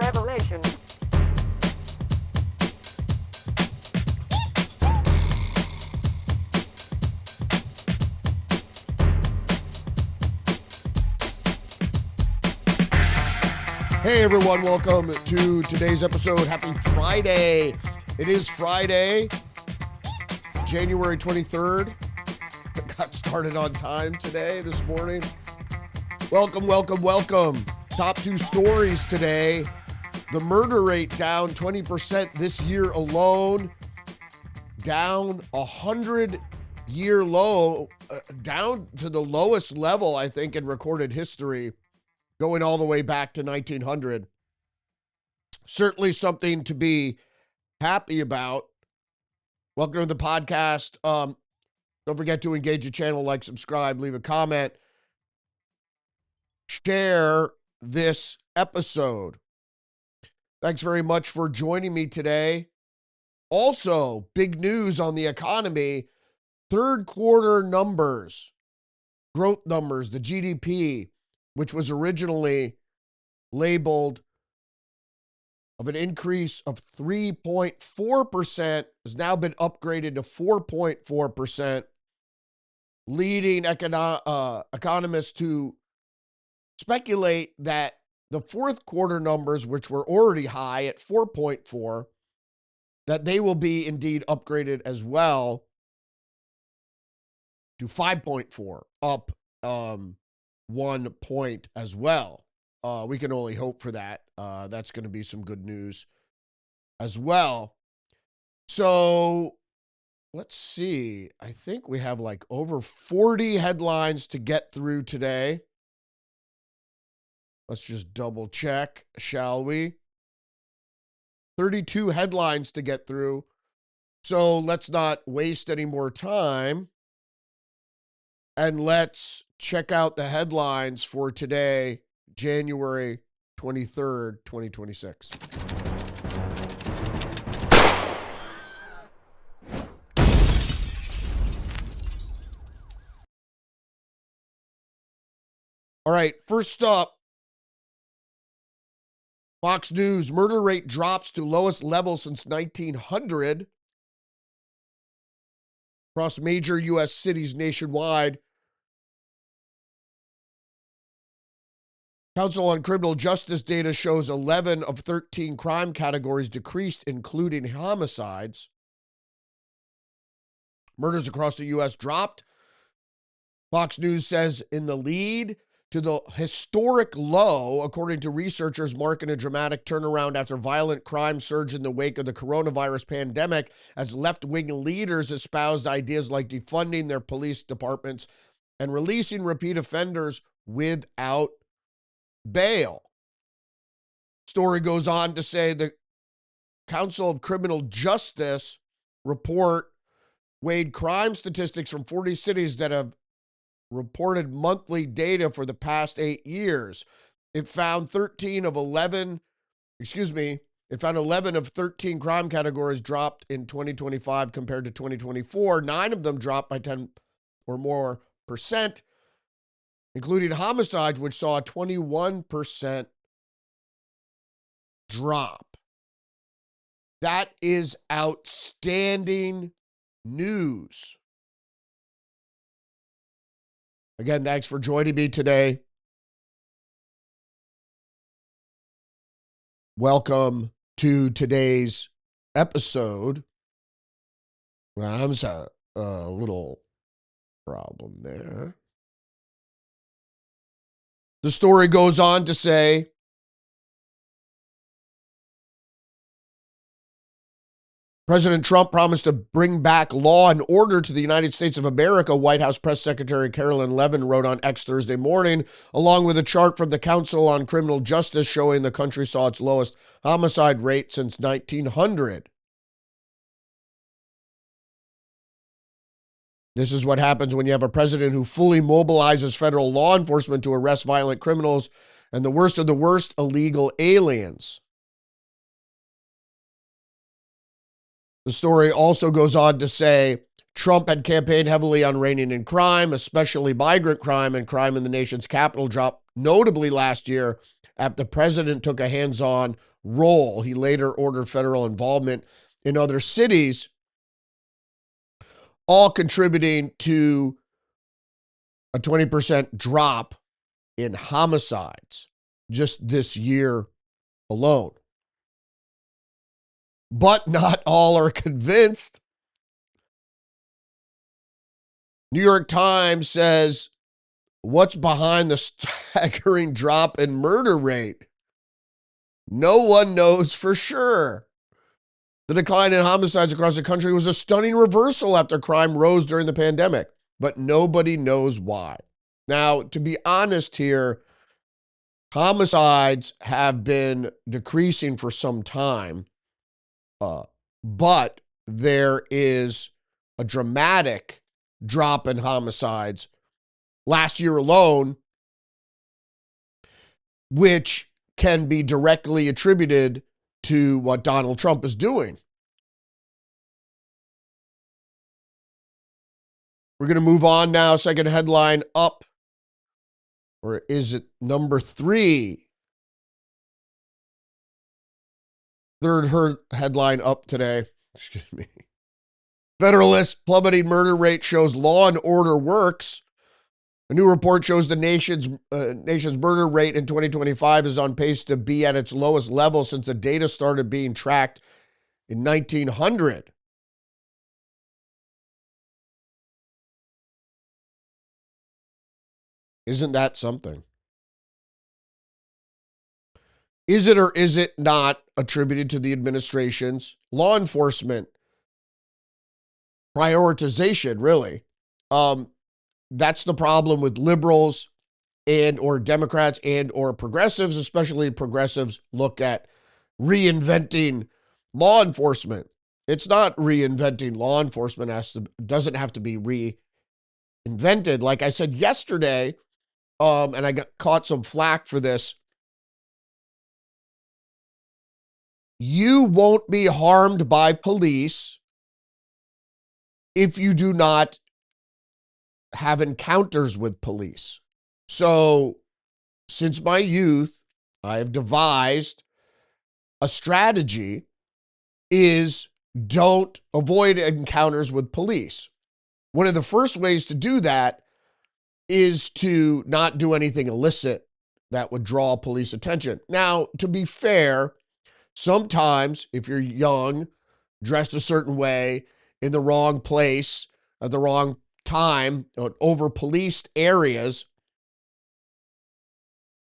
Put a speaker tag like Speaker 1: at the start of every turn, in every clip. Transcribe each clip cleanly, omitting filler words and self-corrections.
Speaker 1: Revelation.
Speaker 2: Hey everyone, welcome to today's episode. Happy Friday. It is Friday, January 23rd. Got started on time today, this morning. Welcome. Top two stories today. The murder rate down 20% this year alone. Down 100-year low, down to the lowest level, I think, in recorded history, going all the way back to 1900. Certainly something to be happy about. Welcome to the podcast. Don't forget to engage the channel, like, subscribe, leave a comment. Share this episode. Thanks very much for joining me today. Also, big news on the economy. Third quarter numbers, growth numbers, the GDP, which was originally labeled of an increase of 3.4%, has now been upgraded to 4.4%, leading economists to speculate that the fourth quarter numbers, which were already high at 4.4, that they will be indeed upgraded as well to 5.4, up 1 point as well. We can only hope for that. That's going to be some good news as well. So let's see. I think we have like over 40 headlines to get through today. Let's just double check, shall we? 32 headlines to get through. So let's not waste any more time. And let's check out the headlines for today, January 23rd, 2026. All right, first up, Fox News, murder rate drops to lowest level since 1900. Across major U.S. cities nationwide. Council on Criminal Justice data shows 11 of 13 crime categories decreased, including homicides. Murders across the U.S. dropped. Fox News says in the lead to the historic low, according to researchers, marking a dramatic turnaround after violent crime surged in the wake of the coronavirus pandemic as left-wing leaders espoused ideas like defunding their police departments and releasing repeat offenders without bail. Story goes on to say the Council of Criminal Justice report weighed crime statistics from 40 cities that have reported monthly data for the past 8 years. It found 11 of 13 crime categories dropped in 2025 compared to 2024. 9 of them dropped by 10 or more percent, including homicides, which saw a 21% drop. That is outstanding news. Again, thanks for joining me today. Welcome to today's episode. Well, I'm sorry, a little problem there. The story goes on to say, President Trump promised to bring back law and order to the United States of America, White House Press Secretary Carolyn Levin wrote on X Thursday morning, along with a chart from the Council on Criminal Justice showing the country saw its lowest homicide rate since 1900. This is what happens when you have a president who fully mobilizes federal law enforcement to arrest violent criminals and the worst of the worst, illegal aliens. The story also goes on to say Trump had campaigned heavily on reining in crime, especially migrant crime, and crime in the nation's capital dropped notably last year after the president took a hands-on role. He later ordered federal involvement in other cities, all contributing to a 20% drop in homicides just this year alone. But not all are convinced. New York Times says, what's behind the staggering drop in murder rate? No one knows for sure. The decline in homicides across the country was a stunning reversal after crime rose during the pandemic, but nobody knows why. Now, to be honest here, homicides have been decreasing for some time, but there is a dramatic drop in homicides last year alone, which can be directly attributed to what Donald Trump is doing. We're going to move on now. Second headline up. Or is it number 3? Third headline up today. Excuse me. Federalist plummeting murder rate shows law and order works. A new report shows the nation's murder rate in 2025 is on pace to be at its lowest level since the data started being tracked in 1900. Isn't that something? Is it or is it not attributed to the administration's law enforcement prioritization, really? That's the problem with liberals and or Democrats and or progressives, especially progressives look at reinventing law enforcement. It's not reinventing law enforcement. Doesn't have to be reinvented. Like I said yesterday, and I caught some flack for this. You won't be harmed by police if you do not have encounters with police. So, since my youth, I have devised a strategy is don't avoid encounters with police. One of the first ways to do that is to not do anything illicit that would draw police attention. Now, to be fair, sometimes if you're young, dressed a certain way, in the wrong place, at the wrong time, over policed areas,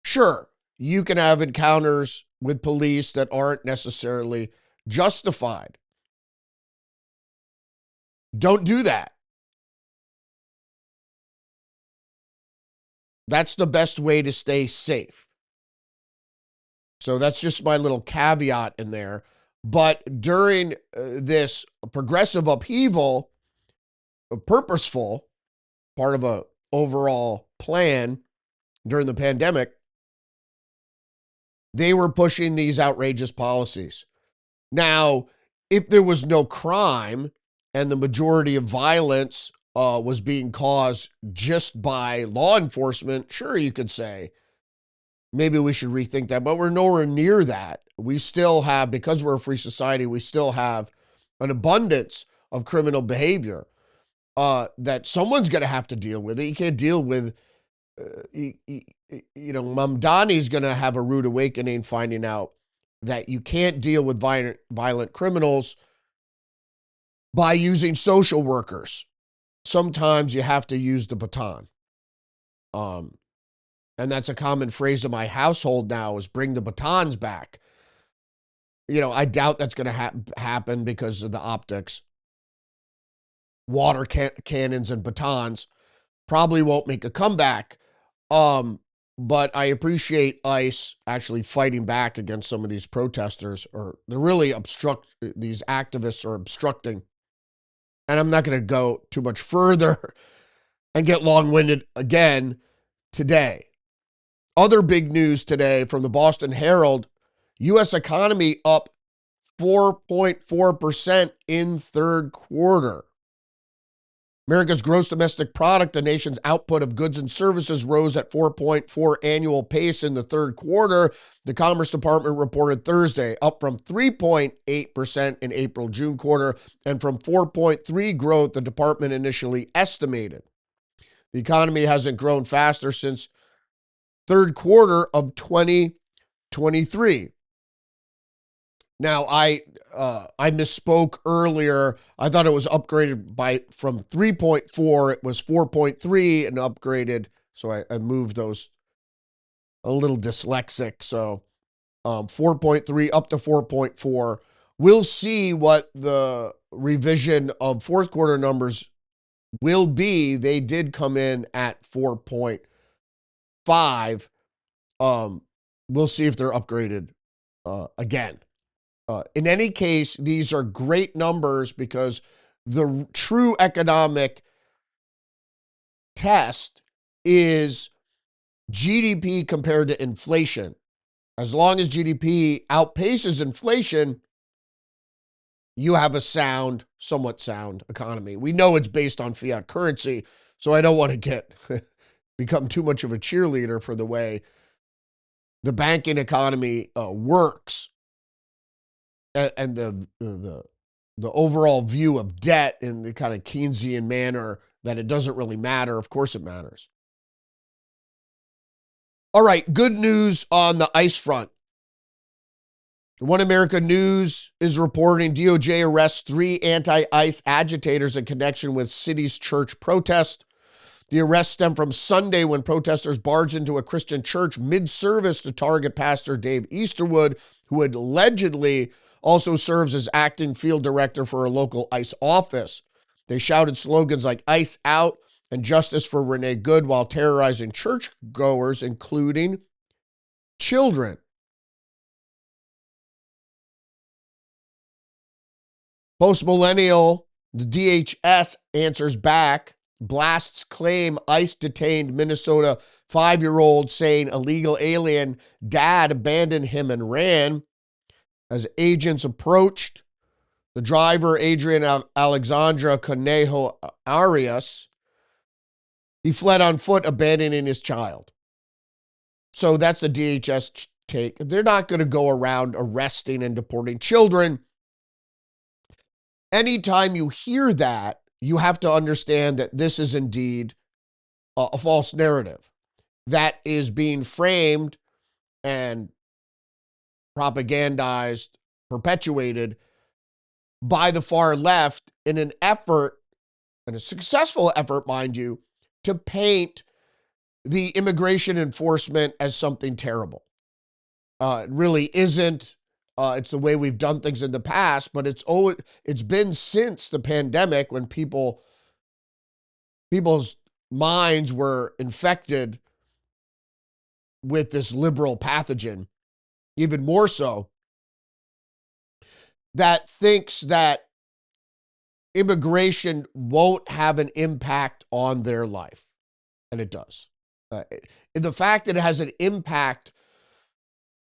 Speaker 2: sure, you can have encounters with police that aren't necessarily justified. Don't do that. That's the best way to stay safe. So that's just my little caveat in there. But during this progressive upheaval, purposeful, part of a overall plan during the pandemic, they were pushing these outrageous policies. Now, if there was no crime and the majority of violence was being caused just by law enforcement, sure, you could say, maybe we should rethink that, but we're nowhere near that. We still have, because we're a free society, we still have an abundance of criminal behavior that someone's going to have to deal with it. You can't deal with, Mamdani's going to have a rude awakening finding out that you can't deal with violent criminals by using social workers. Sometimes you have to use the baton. And that's a common phrase in my household now is bring the batons back. I doubt that's going to happen because of the optics. Water cannons and batons probably won't make a comeback. But I appreciate ICE actually fighting back against some of these protesters, or they're really these activists are obstructing. And I'm not going to go too much further and get long-winded again today. Other big news today from the Boston Herald, U.S. economy up 4.4% in third quarter. America's gross domestic product, the nation's output of goods and services, rose at 4.4 annual pace in the third quarter, the Commerce Department reported Thursday, up from 3.8% in April-June quarter and from 4.3% growth the department initially estimated. The economy hasn't grown faster since third quarter of 2023. Now, I misspoke earlier. I thought it was upgraded from 3.4. It was 4.3 and upgraded. So I moved those, a little dyslexic. So 4.3 up to 4.4. We'll see what the revision of fourth quarter numbers will be. They did come in at 4.5. We'll see if they're upgraded again. In any case, these are great numbers because the true economic test is GDP compared to inflation. As long as GDP outpaces inflation, you have a sound, somewhat sound economy. We know it's based on fiat currency, so I don't want to become too much of a cheerleader for the way the banking economy works. And the overall view of debt in the kind of Keynesian manner that it doesn't really matter. Of course it matters. All right, good news on the ICE front. One America News is reporting DOJ arrests 3 anti-ICE agitators in connection with city's church protest. The arrests stem from Sunday when protesters barged into a Christian church mid-service to target Pastor Dave Easterwood, who had allegedly also serves as acting field director for a local ICE office. They shouted slogans like ICE out and justice for Renee Good while terrorizing churchgoers, including children. Post-millennial, the DHS answers back, blasts claim ICE detained Minnesota 5-year-old saying illegal alien dad abandoned him and ran. As agents approached, the driver, Adrian Alexandra Conejo Arias, he fled on foot, abandoning his child. So that's the DHS take. They're not going to go around arresting and deporting children. Anytime you hear that, you have to understand that this is indeed a false narrative that is being framed and propagandized, perpetuated by the far left in an effort, and a successful effort, mind you, to paint the immigration enforcement as something terrible. It really isn't. It's the way we've done things in the past, but it's been since the pandemic when people's minds were infected with this liberal pathogen, even more so, that thinks that immigration won't have an impact on their life. And it does. The fact that it has an impact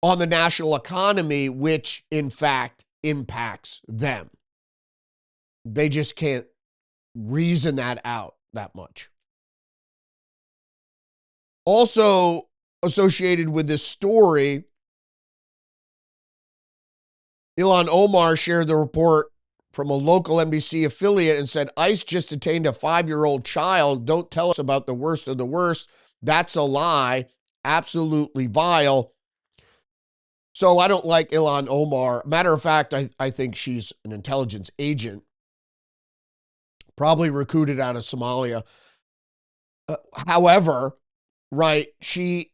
Speaker 2: on the national economy, which in fact impacts them. They just can't reason that out that much. Also associated with this story, Ilhan Omar shared the report from a local NBC affiliate and said, ICE just detained a 5-year-old child. Don't tell us about the worst of the worst. That's a lie. Absolutely vile. So I don't like Ilhan Omar. Matter of fact, I think she's an intelligence agent, probably recruited out of Somalia. However, right, she's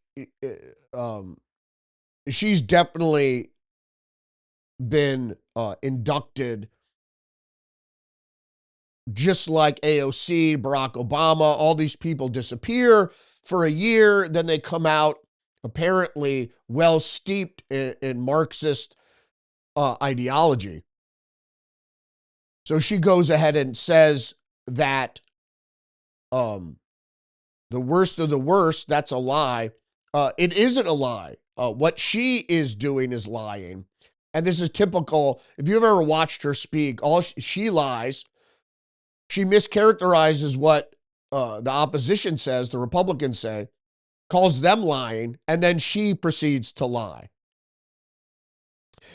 Speaker 2: definitely been inducted, just like AOC, Barack Obama. All these people disappear for a year, then they come out apparently well steeped in Marxist ideology. So she goes ahead and says that the worst of the worst, that's a lie. It isn't a lie. What she is doing is lying. And this is typical. If you've ever watched her speak, she lies. She mischaracterizes what the opposition says, the Republicans say, calls them lying, and then she proceeds to lie.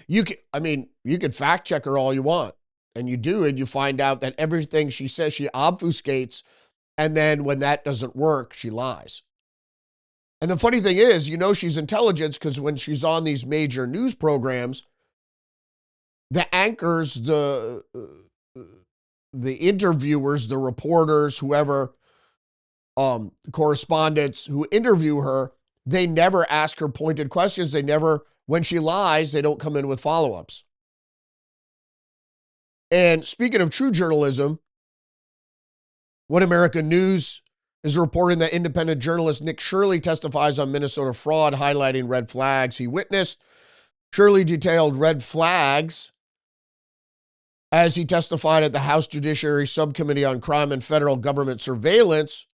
Speaker 2: You can fact check her all you want, and you do, and you find out that everything she says, she obfuscates, and then when that doesn't work, she lies. And the funny thing is, she's intelligent because when she's on these major news programs, the anchors, the interviewers, the reporters, whoever, correspondents who interview her, they never ask her pointed questions. When she lies, they don't come in with follow-ups. And speaking of true journalism, One American News is reporting that independent journalist Nick Shirley testifies on Minnesota fraud, highlighting red flags he witnessed. Shirley detailed red flags as he testified at the House Judiciary Subcommittee on Crime and Federal Government Surveillance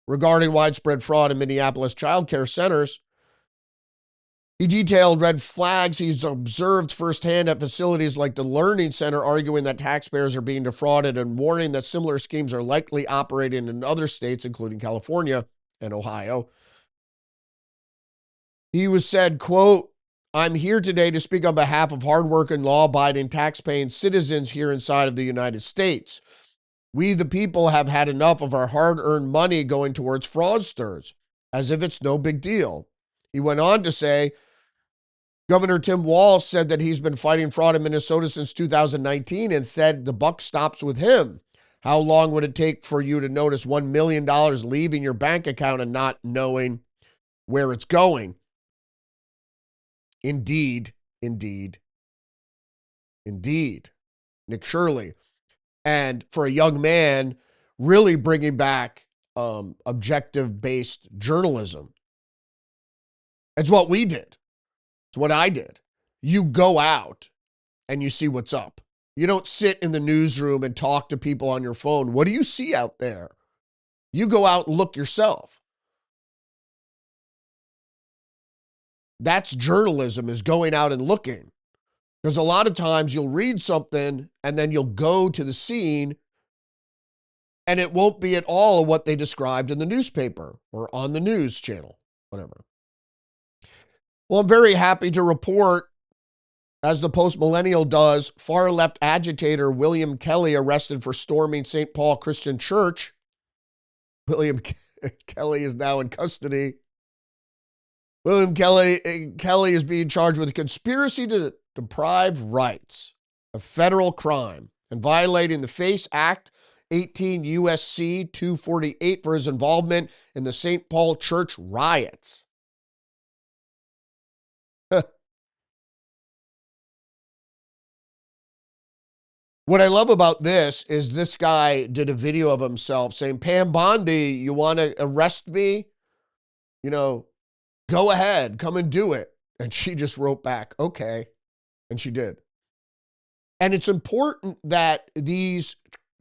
Speaker 2: regarding widespread fraud in Minneapolis child care centers. He detailed red flags he's observed firsthand at facilities like the Learning Center, arguing that taxpayers are being defrauded and warning that similar schemes are likely operating in other states, including California and Ohio. He was said, quote, "I'm here today to speak on behalf of hardworking, law-abiding, tax-paying citizens here inside of the United States. We, the people, have had enough of our hard-earned money going towards fraudsters, as if it's no big deal." He went on to say, Governor Tim Walz said that he's been fighting fraud in Minnesota since 2019 and said the buck stops with him. How long would it take for you to notice $1 million leaving your bank account and not knowing where it's going? Indeed. Nick Shirley. And for a young man, really bringing back objective-based journalism. It's what we did. It's what I did. You go out and you see what's up. You don't sit in the newsroom and talk to people on your phone. What do you see out there? You go out and look yourself. That's journalism, is going out and looking. Because a lot of times you'll read something and then you'll go to the scene and it won't be at all what they described in the newspaper or on the news channel, whatever. Well, I'm very happy to report, as the Post-Millennial does, far-left agitator William Kelly arrested for storming St. Paul Christian Church. William Kelly is now in custody. William Kelly is being charged with conspiracy to deprive rights, a federal crime, and violating the FACE Act 18 USC 248 for his involvement in the St. Paul Church riots. What I love about this is this guy did a video of himself saying, Pam Bondi, you want to arrest me? Go ahead, come and do it. And she just wrote back, okay. And she did. And it's important that these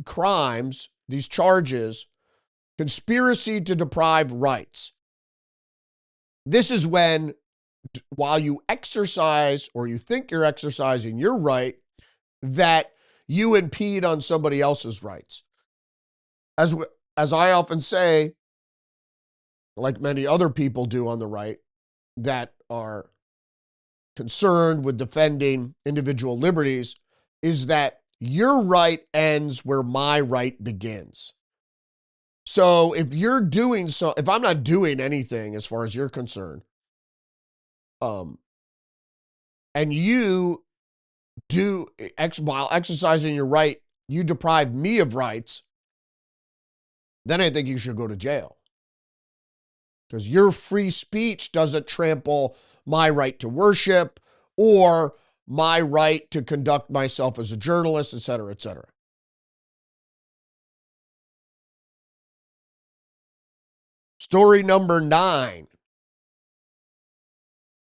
Speaker 2: crimes, these charges, conspiracy to deprive rights, this is when, while you exercise or you think you're exercising your right, that you impede on somebody else's rights. As I often say, like many other people do on the right that are concerned with defending individual liberties, is that your right ends where my right begins. So if I'm not doing anything as far as you're concerned, and you while exercising your right, you deprive me of rights, then I think you should go to jail. Because your free speech doesn't trample my right to worship or my right to conduct myself as a journalist, et cetera, et cetera. Story number 9.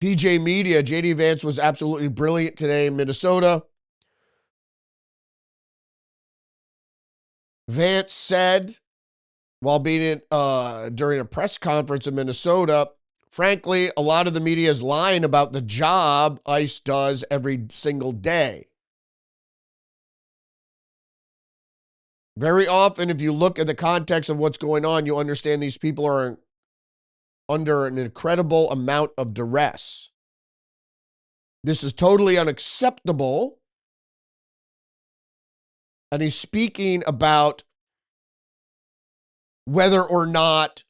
Speaker 2: PJ Media, JD Vance was absolutely brilliant today in Minnesota. Vance said, while being during a press conference in Minnesota, frankly, a lot of the media is lying about the job ICE does every single day. Very often, if you look at the context of what's going on, you understand these people are under an incredible amount of duress. This is totally unacceptable. And he's speaking about whether or not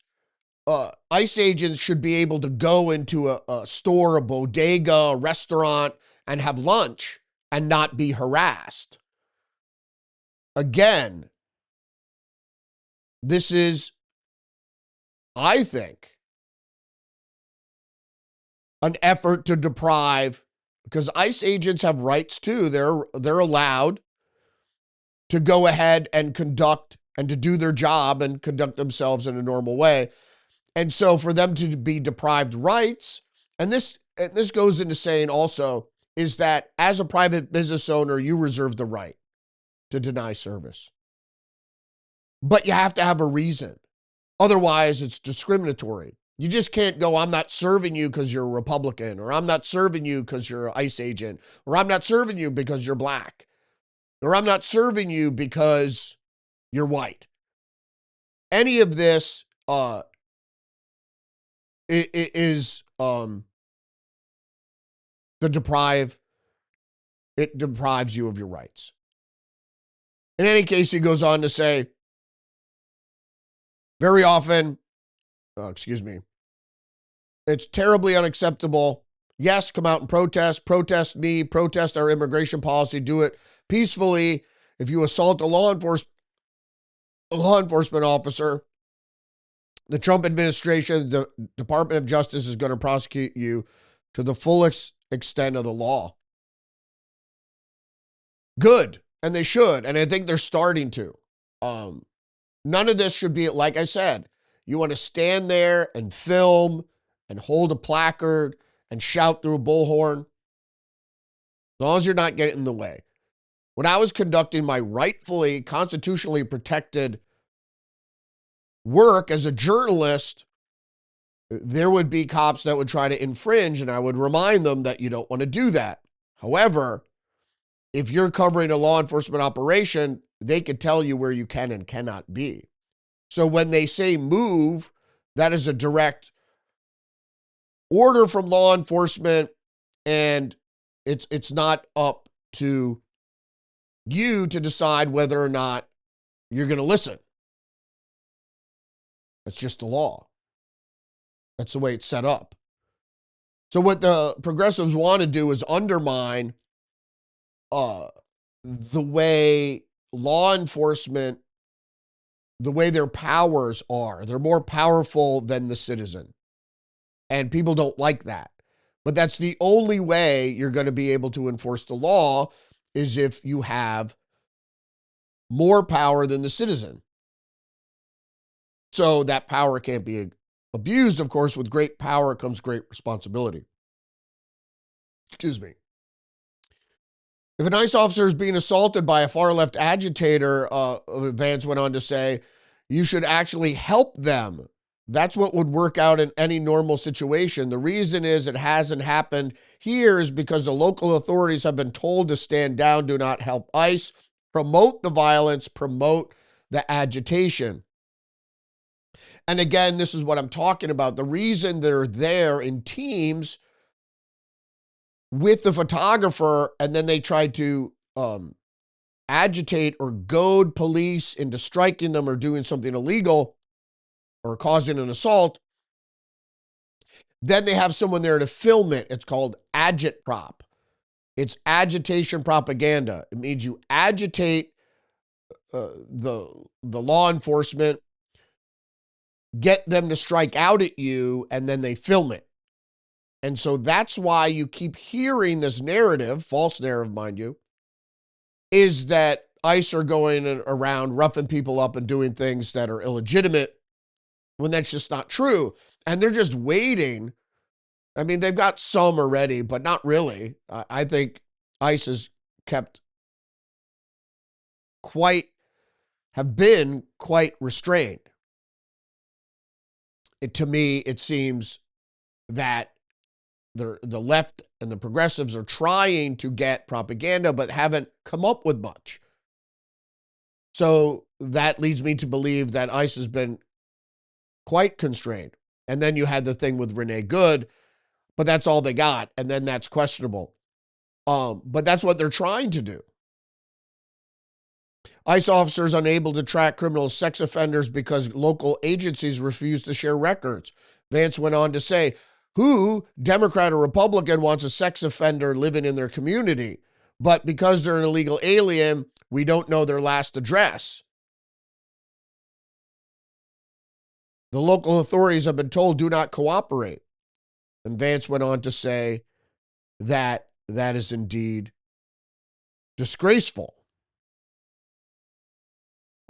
Speaker 2: ICE agents should be able to go into a store, a bodega, a restaurant, and have lunch and not be harassed. Again, this is, I think, an effort to deprive, because ICE agents have rights too. They're allowed to go ahead and conduct and to do their job and conduct themselves in a normal way. And so for them to be deprived rights, and this goes into saying also, is that as a private business owner, you reserve the right to deny service. But you have to have a reason. Otherwise, it's discriminatory. You just can't go, I'm not serving you because you're a Republican, or I'm not serving you because you're an ICE agent, or I'm not serving you because you're black, or I'm not serving you because you're white. Any of this is it deprives you of your rights. In any case, he goes on to say, very often, it's terribly unacceptable. Yes, come out and protest me, protest our immigration policy, do it peacefully. If you assault a law enforcement officer, the Trump administration, the Department of Justice is going to prosecute you to the fullest extent of the law. Good, and they should, and I think they're starting to. None of this should be, like I said, you want to stand there and film and hold a placard and shout through a bullhorn, as long as you're not getting in the way. When I was conducting my rightfully, constitutionally protected work as a journalist, there would be cops that would try to infringe, and I would remind them that you don't want to do that. However, if you're covering a law enforcement operation, they could tell you where you can and cannot be. So when they say move, that is a direct order from law enforcement, and it's not up to you to decide whether or not you're going to listen. That's just the law. That's the way it's set up. So what the progressives want to do is undermine the way law enforcement, the way their powers are. They're more powerful than the citizen. And people don't like that. But that's the only way you're going to be able to enforce the law, is if you have more power than the citizen. So that power can't be abused, of course. With great power comes great responsibility. Excuse me. If an ICE officer is being assaulted by a far-left agitator, Vance went on to say, you should actually help them. That's what would work out in any normal situation. The reason is it hasn't happened here is because the local authorities have been told to stand down, do not help ICE, promote the violence, promote the agitation. And again, this is what I'm talking about. The reason they're there in teams with the photographer, and then they try to agitate or goad police into striking them or doing something illegal or causing an assault, then they have someone there to film it. It's called agitprop. It's agitation propaganda. It means you agitate the law enforcement, get them to strike out at you, and then they film it. And so that's why you keep hearing this narrative, false narrative, mind you, is that ICE are going around roughing people up and doing things that are illegitimate, when that's just not true. And they're just waiting. I mean, they've got some already, but not really. I think ICE has have been quite restrained. To me, it seems that the left and the progressives are trying to get propaganda, but haven't come up with much. So that leads me to believe that ICE has been quite constrained. And then you had the thing with Renee Good, but that's all they got. And then that's questionable. But that's what they're trying to do. ICE officers unable to track criminal sex offenders because local agencies refuse to share records. Vance went on to say, who, Democrat or Republican, wants a sex offender living in their community? But because they're an illegal alien, we don't know their last address. The local authorities have been told do not cooperate. And Vance went on to say that that is indeed disgraceful.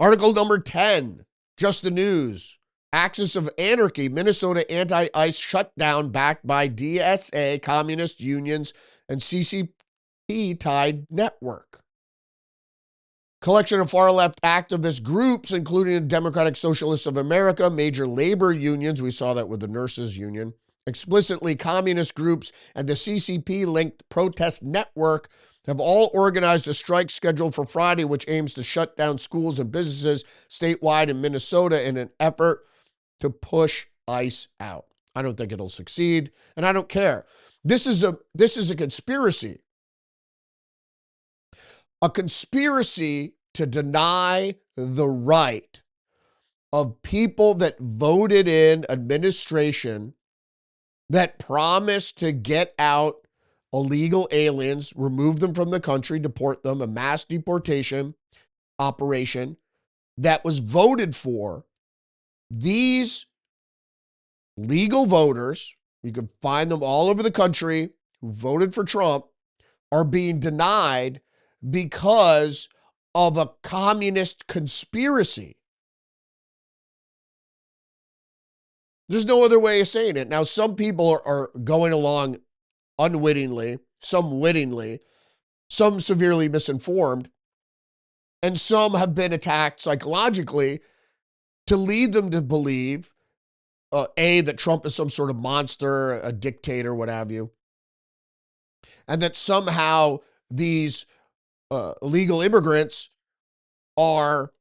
Speaker 2: Article number 10, just the news. Axis of Anarchy, Minnesota anti-ICE shutdown backed by DSA, communist unions, and CCP-tied network. Collection of far-left activist groups, including the Democratic Socialists of America, major labor unions, we saw that with the nurses union, explicitly communist groups, and the CCP-linked protest network have all organized a strike scheduled for Friday, which aims to shut down schools and businesses statewide in Minnesota in an effort to push ICE out. I don't think it'll succeed, and I don't care. This is a conspiracy. A conspiracy to deny the right of people that voted in administration that promised to get out illegal aliens, remove them from the country, deport them, a mass deportation operation that was voted for. These legal voters, you can find them all over the country, who voted for Trump, are being denied because of a communist conspiracy. There's no other way of saying it. Now, some people are going along unwittingly, some wittingly, some severely misinformed, and some have been attacked psychologically to lead them to believe, that Trump is some sort of monster, a dictator, what have you, and that somehow these illegal immigrants are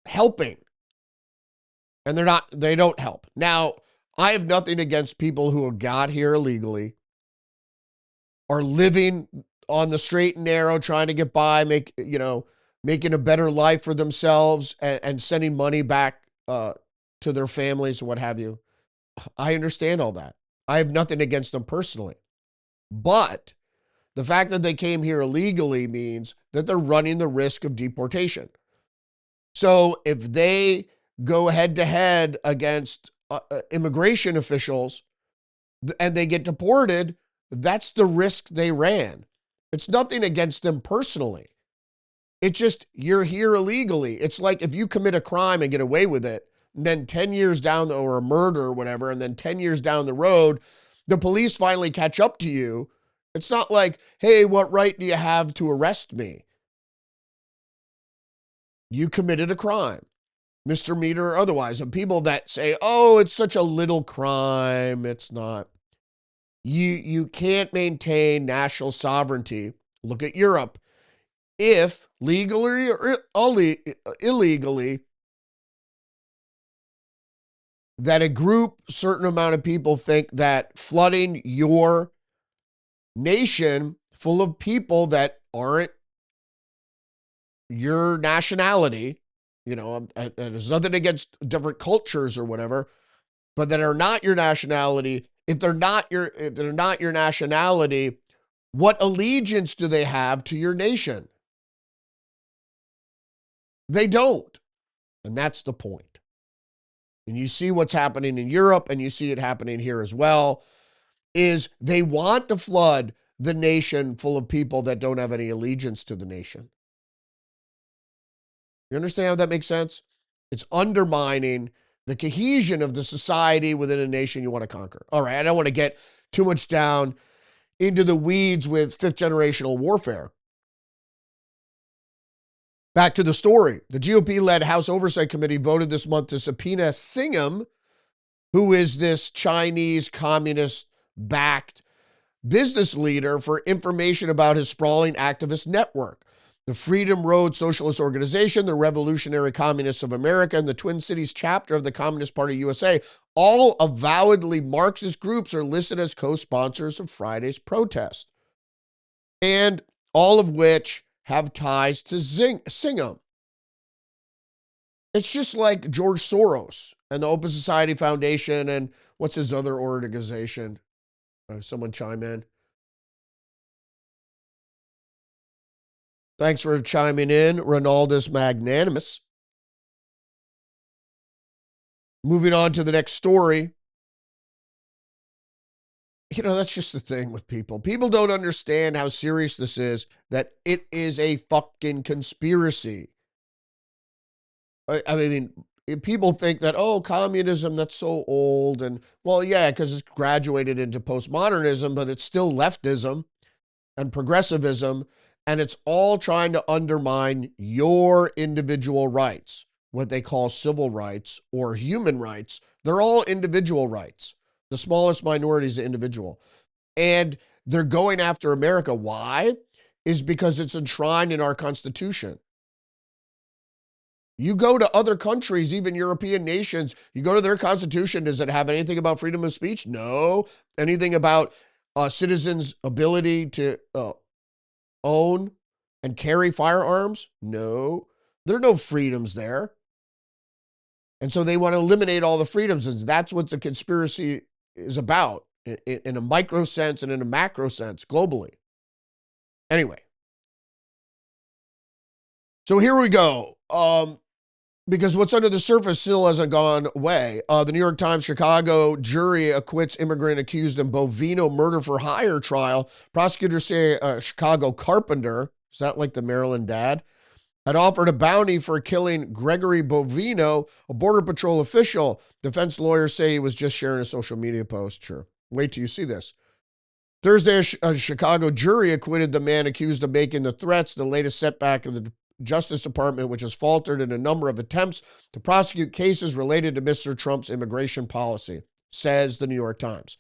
Speaker 2: helping, and they don't help. Now, I have nothing against people who have got here illegally, are living on the straight and narrow, trying to get by, making a better life for themselves and sending money back to their families and what have you. I understand all that. I have nothing against them personally. But the fact that they came here illegally means that they're running the risk of deportation. So if they go head to head against immigration officials and they get deported, that's the risk they ran. It's nothing against them personally. It's just you're here illegally. It's like if you commit a crime and get away with it, and then 10 years down, or a murder or whatever, and then 10 years down the road, the police finally catch up to you. It's not like, hey, what right do you have to arrest me? You committed a crime, misdemeanor or otherwise. And people that say, oh, it's such a little crime. It's not. You can't maintain national sovereignty. Look at Europe. If legally or illegally, that a certain amount of people think that flooding your nation full of people that aren't your nationality, there's nothing against different cultures or whatever, but that are not your nationality. If they're not your nationality, what allegiance do they have to your nation? They don't. And that's the point. And you see what's happening in Europe, and you see it happening here as well, is they want to flood the nation full of people that don't have any allegiance to the nation. You understand how that makes sense? It's undermining the cohesion of the society within a nation you want to conquer. All right, I don't want to get too much down into the weeds with fifth generational warfare. Back to the story. The GOP-led House Oversight Committee voted this month to subpoena Singham, who is this Chinese communist-backed business leader, for information about his sprawling activist network. the Freedom Road Socialist Organization, the Revolutionary Communists of America, and the Twin Cities chapter of the Communist Party USA, all avowedly Marxist groups, are listed as co-sponsors of Friday's protest, and all of which have ties to Singham. It's just like George Soros and the Open Society Foundation and what's his other organization? Someone chime in. Thanks for chiming in, Ronaldus Magnanimous. Moving on to the next story. You know, that's just the thing with people. People don't understand how serious this is, that it is a fucking conspiracy. I mean, people think that, oh, communism, that's so old. And, well, yeah, because it's graduated into postmodernism, but it's still leftism and progressivism. And it's all trying to undermine your individual rights, what they call civil rights or human rights. They're all individual rights. The smallest minority is an individual. And they're going after America. Why? Is because it's enshrined in our Constitution. You go to other countries, even European nations, you go to their Constitution, does it have anything about freedom of speech? No. Anything about citizens' ability to own and carry firearms? No. There are no freedoms there. And so they want to eliminate all the freedoms. And that's what the conspiracy is about in a micro sense and in a macro sense globally. Anyway. So here we go. Because what's under the surface still hasn't gone away. The New York Times Chicago jury acquits immigrant accused in Bovino murder for hire trial. Prosecutors say a Chicago carpenter, is that like the Maryland dad, had offered a bounty for killing Gregory Bovino, a Border Patrol official. Defense lawyers say he was just sharing a social media post. Sure. Wait till you see this. Thursday, a Chicago jury acquitted the man accused of making the threats, the latest setback of the Justice Department, which has faltered in a number of attempts to prosecute cases related to Mr. Trump's immigration policy, says the New York Times.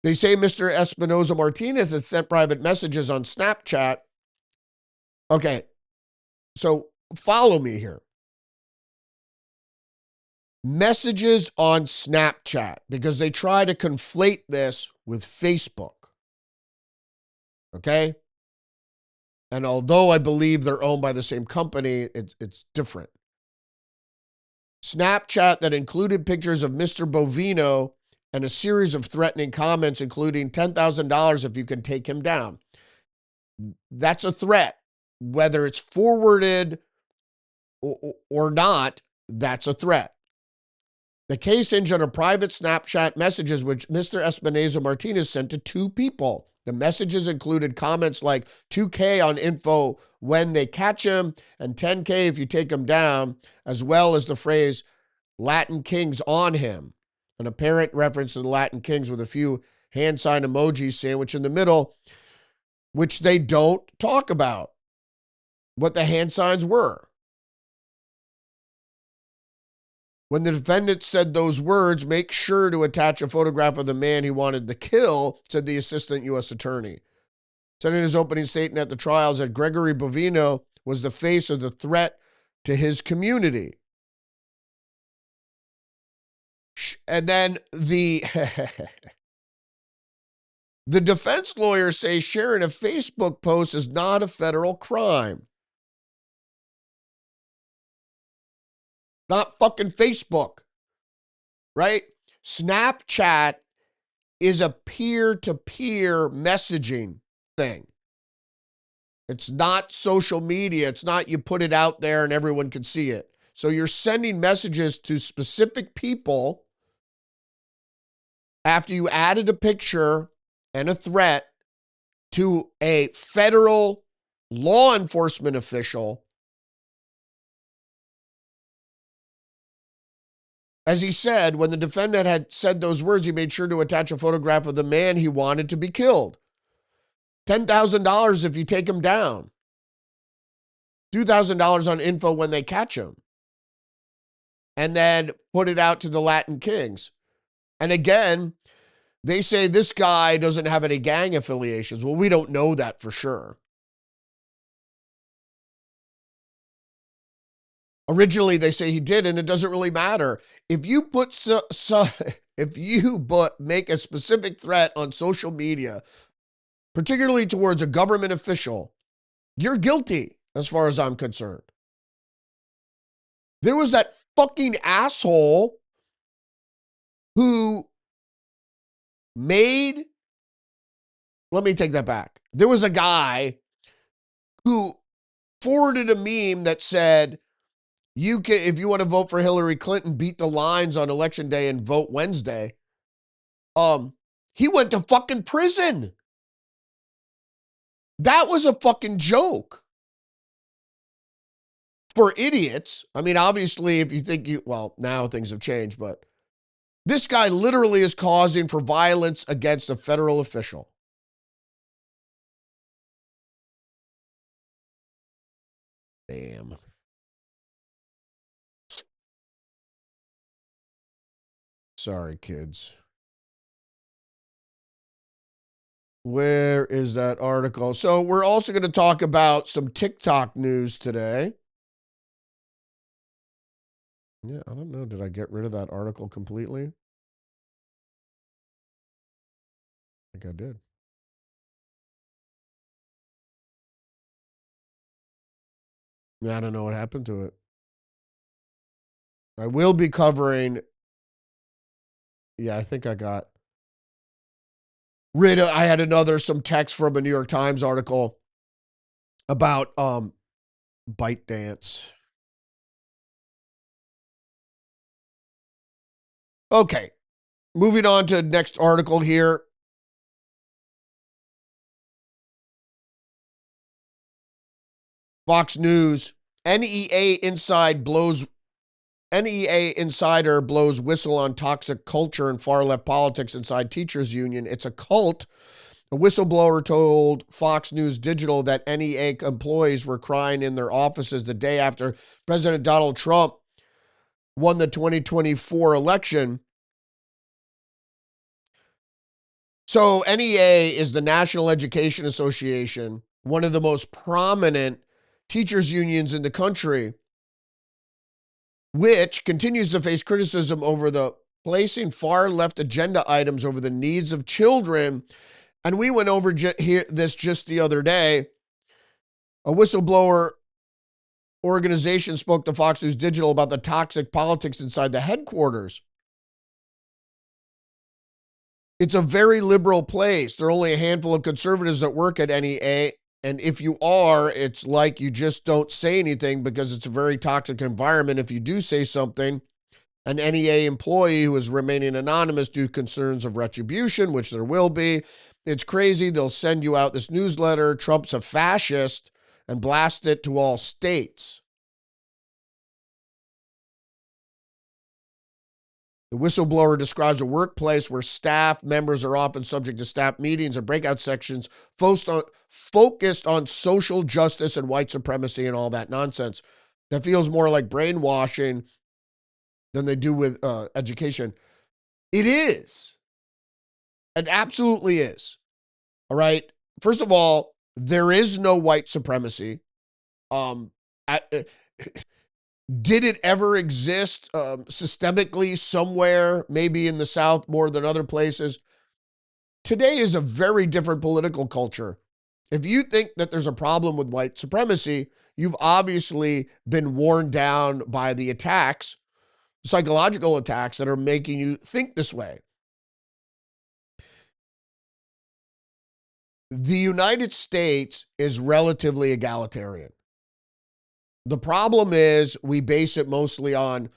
Speaker 2: They say Mr. Espinoza Martinez has sent private messages on Snapchat. Okay, so follow me here. Messages on Snapchat, because they try to conflate this with Facebook. Okay? And although I believe they're owned by the same company, it's different. Snapchat that included pictures of Mr. Bovino and a series of threatening comments, including $10,000 if you can take him down. That's a threat. Whether it's forwarded or not, that's a threat. The case hinged on a private Snapchat messages which Mr. Espinoza Martinez sent to two people. The messages included comments like 2K on info when they catch him and 10K if you take him down, as well as the phrase Latin Kings on him, an apparent reference to the Latin Kings with a few hand sign emojis sandwiched in the middle, which they don't talk about what the hand signs were. When the defendant said those words, make sure to attach a photograph of the man he wanted to kill, said the assistant U.S. attorney. Said in his opening statement at the trials that Gregory Bovino was the face of the threat to his community. And then the defense lawyers say sharing a Facebook post is not a federal crime. Not fucking Facebook, right? Snapchat is a peer-to-peer messaging thing. It's not social media. It's not you put it out there and everyone can see it. So you're sending messages to specific people after you added a picture and a threat to a federal law enforcement official. As he said, when the defendant had said those words, he made sure to attach a photograph of the man he wanted to be killed. $10,000 if you take him down. $2,000 on info when they catch him. And then put it out to the Latin Kings. And again, they say this guy doesn't have any gang affiliations. Well, we don't know that for sure. Originally, they say he did, and it doesn't really matter. If you make a specific threat on social media, particularly towards a government official, you're guilty as far as I'm concerned. There was that fucking asshole who made, let me take that back. There was a guy who forwarded a meme that said, you can, if you want to vote for Hillary Clinton, beat the lines on election day and vote Wednesday. He went to fucking prison. That was a fucking joke. For idiots. I mean, obviously, if you think well, now things have changed, but this guy literally is causing for violence against a federal official. Damn. Sorry, kids. Where is that article? So we're also going to talk about some TikTok news today. Yeah, I don't know. Did I get rid of that article completely? I think I did. I don't know what happened to it. I will be covering. Yeah, I think I got rid of. I had some text from a New York Times article about ByteDance. Okay, moving on to the next article here. Fox News, NEA insider blows whistle on toxic culture and far left politics inside teachers union. It's a cult. A whistleblower told Fox News Digital that NEA employees were crying in their offices the day after President Donald Trump won the 2024 election. So NEA is the National Education Association, one of the most prominent teachers unions in the country, which continues to face criticism over the placing far left agenda items over the needs of children. And we went over this just the other day. A whistleblower organization spoke to Fox News Digital about the toxic politics inside the headquarters. It's a very liberal place. There are only a handful of conservatives that work at NEA. And if you are, it's like you just don't say anything because it's a very toxic environment. If you do say something, an NEA employee who is remaining anonymous due to concerns of retribution, which there will be. It's crazy. They'll send you out this newsletter. Trump's a fascist and blast it to all states. The whistleblower describes a workplace where staff members are often subject to staff meetings and breakout sections focused on social justice and white supremacy and all that nonsense. That feels more like brainwashing than they do with education. It is. It absolutely is. All right. First of all, there is no white supremacy. Did it ever exist systemically somewhere, maybe in the South more than other places? Today is a very different political culture. If you think that there's a problem with white supremacy, you've obviously been worn down by the attacks, psychological attacks that are making you think this way. The United States is relatively egalitarian. The problem is we base it mostly on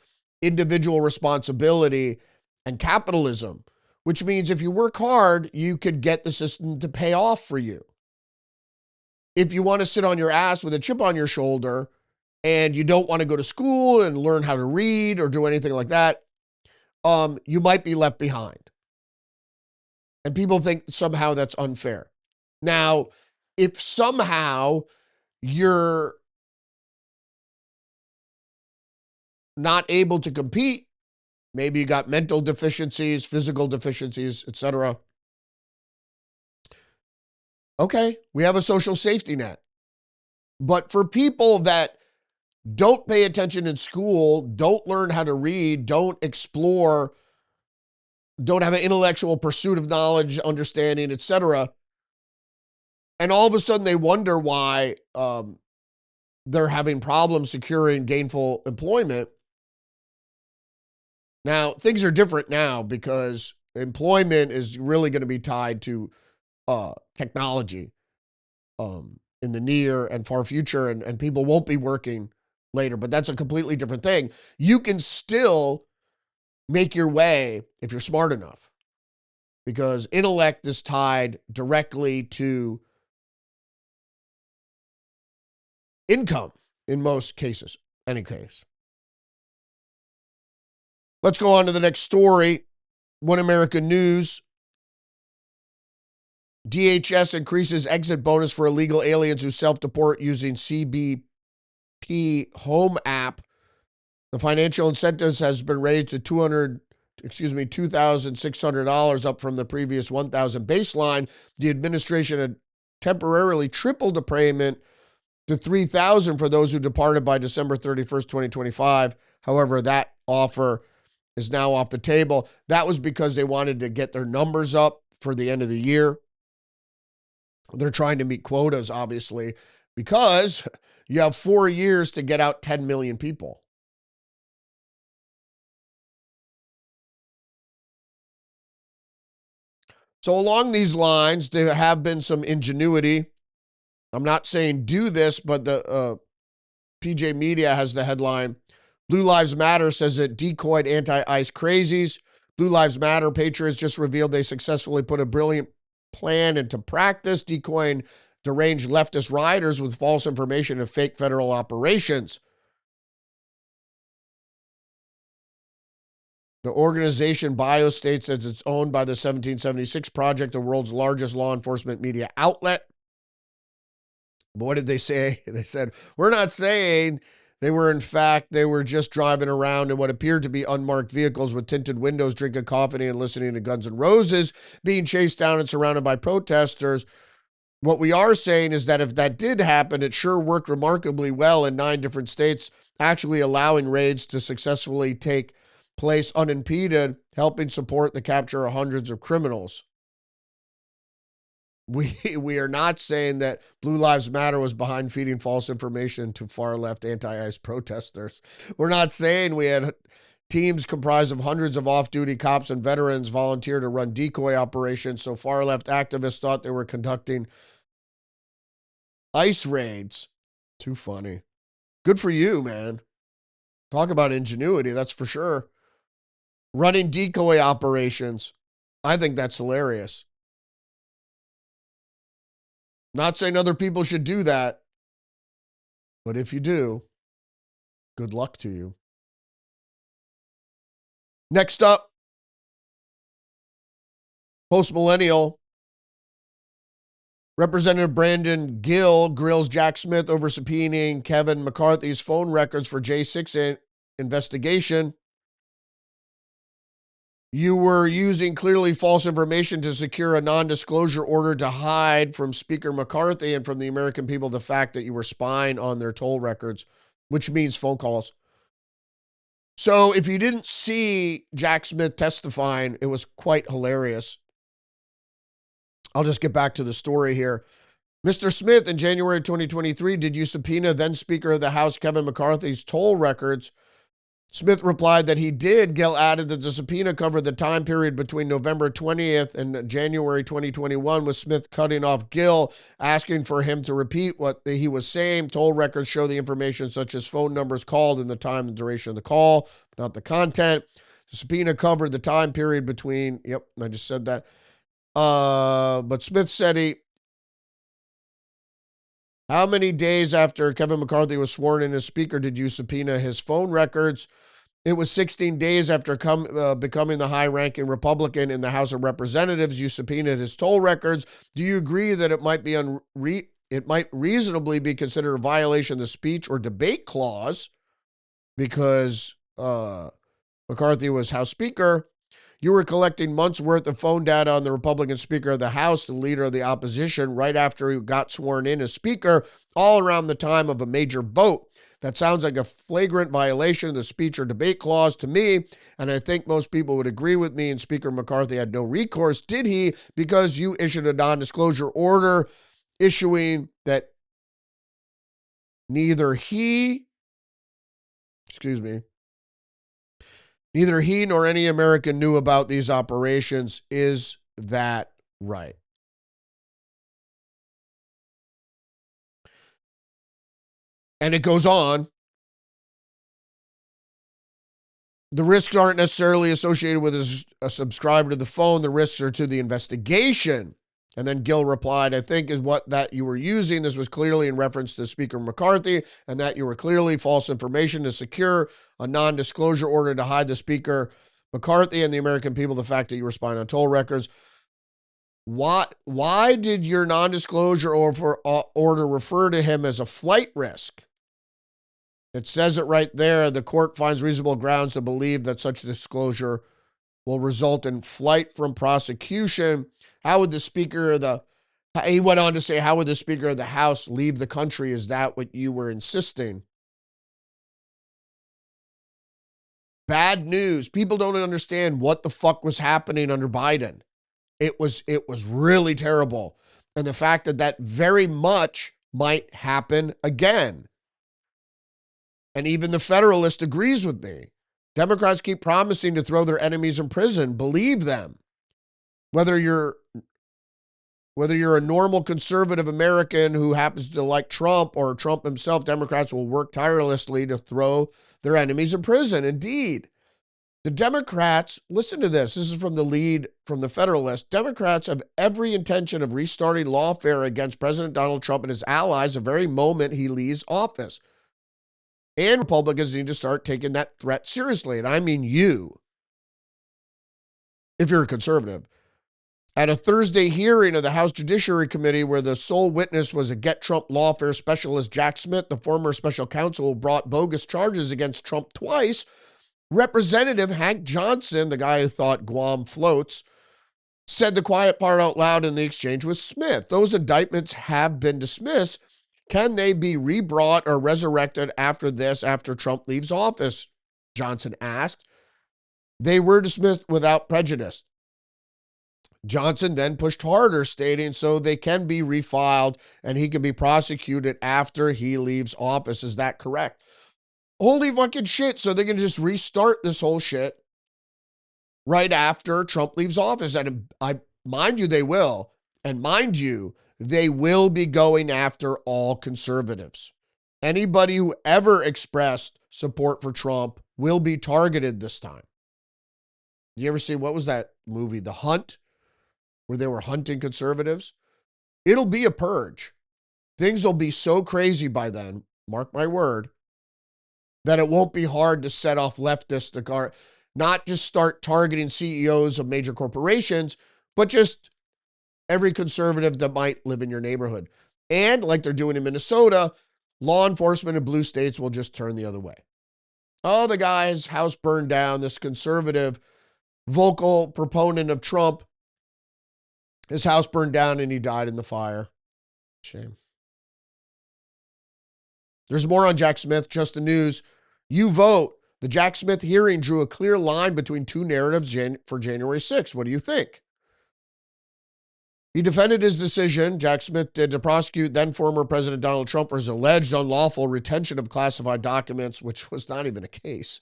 Speaker 2: individual responsibility and capitalism, which means if you work hard, you could get the system to pay off for you. If you want to sit on your ass with a chip on your shoulder and you don't want to go to school and learn how to read or do anything like that, you might be left behind. And people think somehow that's unfair. Now, if somehow you're not able to compete, maybe you got mental deficiencies, physical deficiencies, etc. Okay, we have a social safety net. But for people that don't pay attention in school, don't learn how to read, don't explore, don't have an intellectual pursuit of knowledge, understanding, etc. And all of a sudden they wonder why they're having problems securing gainful employment. Now, things are different now because employment is really going to be tied to technology in the near and far future, and people won't be working later, but that's a completely different thing. You can still make your way if you're smart enough, because intellect is tied directly to income in most cases, any case. Let's go on to the next story. One American News. DHS increases exit bonus for illegal aliens who self-deport using CBP Home app. The financial incentives has been raised to $2,600, up from the previous $1,000 baseline. The administration had temporarily tripled the payment to $3,000 for those who departed by December 31st, 2025. However, that offer is now off the table. That was because they wanted to get their numbers up for the end of the year. They're trying to meet quotas, obviously, because you have 4 years to get out 10 million people. So along these lines, there have been some ingenuity. I'm not saying do this, but the PJ Media has the headline, Blue Lives Matter says it decoyed anti-ICE crazies. Blue Lives Matter patriots just revealed they successfully put a brilliant plan into practice, decoying deranged leftist rioters with false information and fake federal operations. The organization bio states that it's owned by the 1776 Project, the world's largest law enforcement media outlet. But what did they say? They said, we're not saying they were just driving around in what appeared to be unmarked vehicles with tinted windows, drinking coffee and listening to Guns N' Roses, being chased down and surrounded by protesters. What we are saying is that if that did happen, it sure worked remarkably well in 9 different states, actually allowing raids to successfully take place unimpeded, helping support the capture of hundreds of criminals. We are not saying that Blue Lives Matter was behind feeding false information to far-left anti-ICE protesters. We're not saying we had teams comprised of hundreds of off-duty cops and veterans volunteer to run decoy operations, so far-left activists thought they were conducting ICE raids. Too funny. Good for you, man. Talk about ingenuity, that's for sure. Running decoy operations. I think that's hilarious. Not saying other people should do that, but if you do, good luck to you. Next up, post-millennial. Representative Brandon Gill grills Jack Smith over subpoenaing Kevin McCarthy's phone records for J6 investigation. You were using clearly false information to secure a non-disclosure order to hide from Speaker McCarthy and from the American people the fact that you were spying on their toll records, which means phone calls. So if you didn't see Jack Smith testifying, it was quite hilarious. I'll just get back to the story here. Mr. Smith, in January 2023, did you subpoena then Speaker of the House Kevin McCarthy's toll records? Smith replied that he did. Gill added that the subpoena covered the time period between November 20th and January 2021, with Smith cutting off Gill, asking for him to repeat what he was saying. Toll records show the information such as phone numbers called and the time and duration of the call, not the content. The subpoena covered the time period between, I just said that. But Smith said how many days after Kevin McCarthy was sworn in as Speaker did you subpoena his phone records? It was 16 days after becoming the high-ranking Republican in the House of Representatives. You subpoenaed his toll records. Do you agree that it might reasonably be considered a violation of the speech or debate clause because McCarthy was House Speaker? You were collecting months' worth of phone data on the Republican Speaker of the House, the leader of the opposition, right after he got sworn in as Speaker, all around the time of a major vote. That sounds like a flagrant violation of the speech or debate clause to me, and I think most people would agree with me, and Speaker McCarthy had no recourse, did he? Because you issued a non-disclosure order issuing that neither he nor any American knew about these operations. Is that right? And it goes on. The risks aren't necessarily associated with a subscriber to the phone. The risks are to the investigation. And then Gill replied, I think is what that you were using. This was clearly in reference to Speaker McCarthy, and that you were clearly false information to secure a non-disclosure order to hide the Speaker McCarthy and the American people the fact that you were spying on toll records. Why did your non-disclosure order refer to him as a flight risk? It says it right there. The court finds reasonable grounds to believe that such disclosure will result in flight from prosecution. How would the Speaker of the, he went on to say, how would the Speaker of the House leave the country? Is that what you were insisting? Bad news. People don't understand what the fuck was happening under Biden. It was really terrible. And the fact that that very much might happen again. And even the Federalist agrees with me. Democrats keep promising to throw their enemies in prison. Believe them. Whether you're a normal conservative American who happens to like Trump or Trump himself, Democrats will work tirelessly to throw their enemies in prison. Indeed, the Democrats, listen to this. This is from the lead from the Federalist. Democrats have every intention of restarting lawfare against President Donald Trump and his allies the very moment he leaves office. And Republicans need to start taking that threat seriously. And I mean you, if you're a conservative. At a Thursday hearing of the House Judiciary Committee where the sole witness was a Get Trump lawfare specialist, Jack Smith, the former special counsel who brought bogus charges against Trump twice, Representative Hank Johnson, the guy who thought Guam floats, said the quiet part out loud in the exchange with Smith. Those indictments have been dismissed. Can they be rebrought or resurrected after Trump leaves office? Johnson asked. They were dismissed without prejudice. Johnson then pushed harder, stating so they can be refiled and he can be prosecuted after he leaves office. Is that correct? Holy fucking shit. So they can just restart this whole shit right after Trump leaves office. And mind you, they will. And mind you, they will be going after all conservatives. Anybody who ever expressed support for Trump will be targeted this time. You ever see, what was that movie, The Hunt, where they were hunting conservatives? It'll be a purge. Things will be so crazy by then, mark my word, that it won't be hard to set off leftists to not just start targeting CEOs of major corporations, but just every conservative that might live in your neighborhood. And like they're doing in Minnesota, law enforcement in blue states will just turn the other way. Oh, the guy's house burned down, this conservative vocal proponent of Trump, his house burned down and he died in the fire. Shame. There's more on Jack Smith, just the news. You vote. The Jack Smith hearing drew a clear line between two narratives for January 6th. What do you think? He defended his decision, Jack Smith did, to prosecute then former President Donald Trump for his alleged unlawful retention of classified documents, which was not even a case,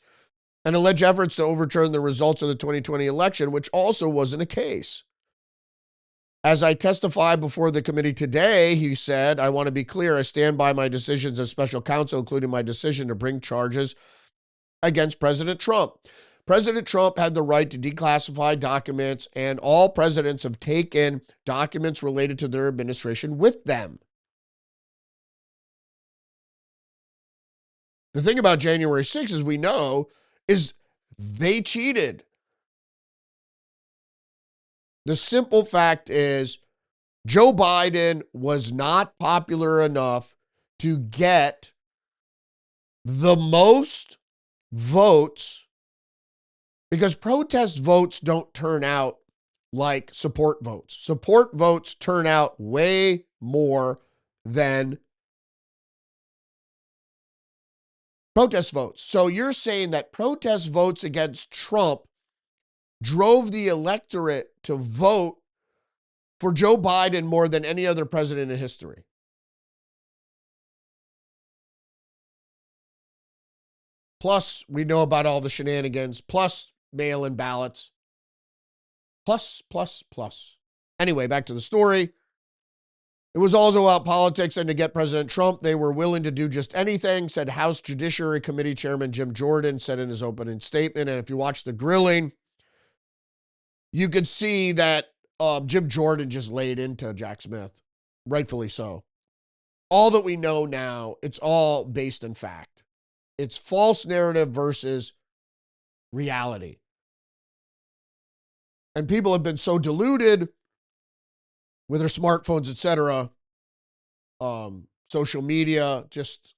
Speaker 2: and alleged efforts to overturn the results of the 2020 election, which also wasn't a case. As I testify before the committee today, he said, I want to be clear, I stand by my decisions as special counsel, including my decision to bring charges against President Trump. President Trump had the right to declassify documents, and all presidents have taken documents related to their administration with them. The thing about January 6th, as we know, is they cheated. The simple fact is Joe Biden was not popular enough to get the most votes, because protest votes don't turn out like support votes. Support votes turn out way more than Protest votes. So you're saying that protest votes against Trump drove the electorate to vote for Joe Biden more than any other president in history. Plus, we know about all the shenanigans, plus mail-in ballots. Plus. Anyway, back to the story. It was also about politics, and to get President Trump, they were willing to do just anything, said House Judiciary Committee Chairman Jim Jordan said in his opening statement. And if you watch the grilling, you could see that Jim Jordan just laid into Jack Smith, rightfully so. All that we know now, it's all based in fact. It's false narrative versus reality. And people have been so deluded with their smartphones, etc., social media, just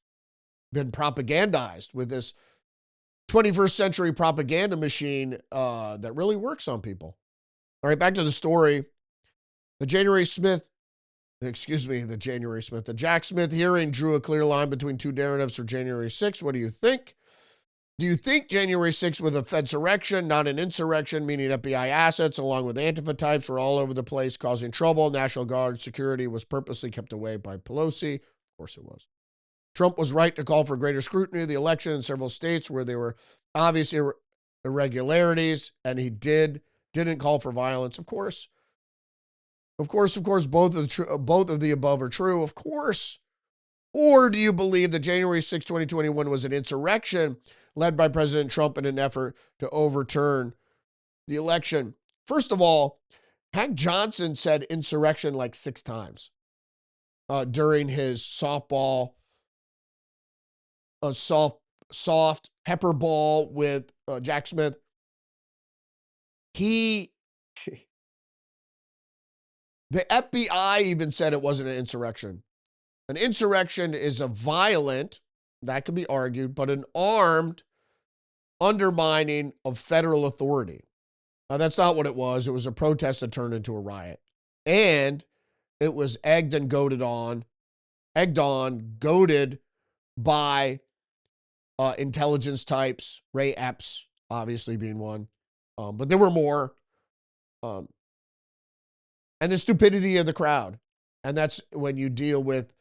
Speaker 2: been propagandized with this 21st century propaganda machine that really works on people. All right, back to the story. The Jack Smith hearing drew a clear line between two narratives for January 6th. What do you think? Do you think January 6th was a Fedsurrection, not an insurrection, meaning FBI assets along with Antifa types were all over the place causing trouble? National Guard security was purposely kept away by Pelosi. Of course it was. Trump was right to call for greater scrutiny of the election in several states where there were obvious irregularities, and he didn't call for violence. Of course, both of the above are true, of course. Or do you believe that January 6, 2021 was an insurrection led by President Trump in an effort to overturn the election? First of all, Hank Johnson said insurrection like 6 times during his soft pepper ball with Jack Smith. The FBI even said it wasn't an insurrection. An insurrection is a violent, that could be argued, but an armed undermining of federal authority. Now, that's not what it was. It was a protest that turned into a riot. And it was egged on, goaded by intelligence types, Ray Epps obviously being one. But there were more. And the stupidity of the crowd. And that's when you deal with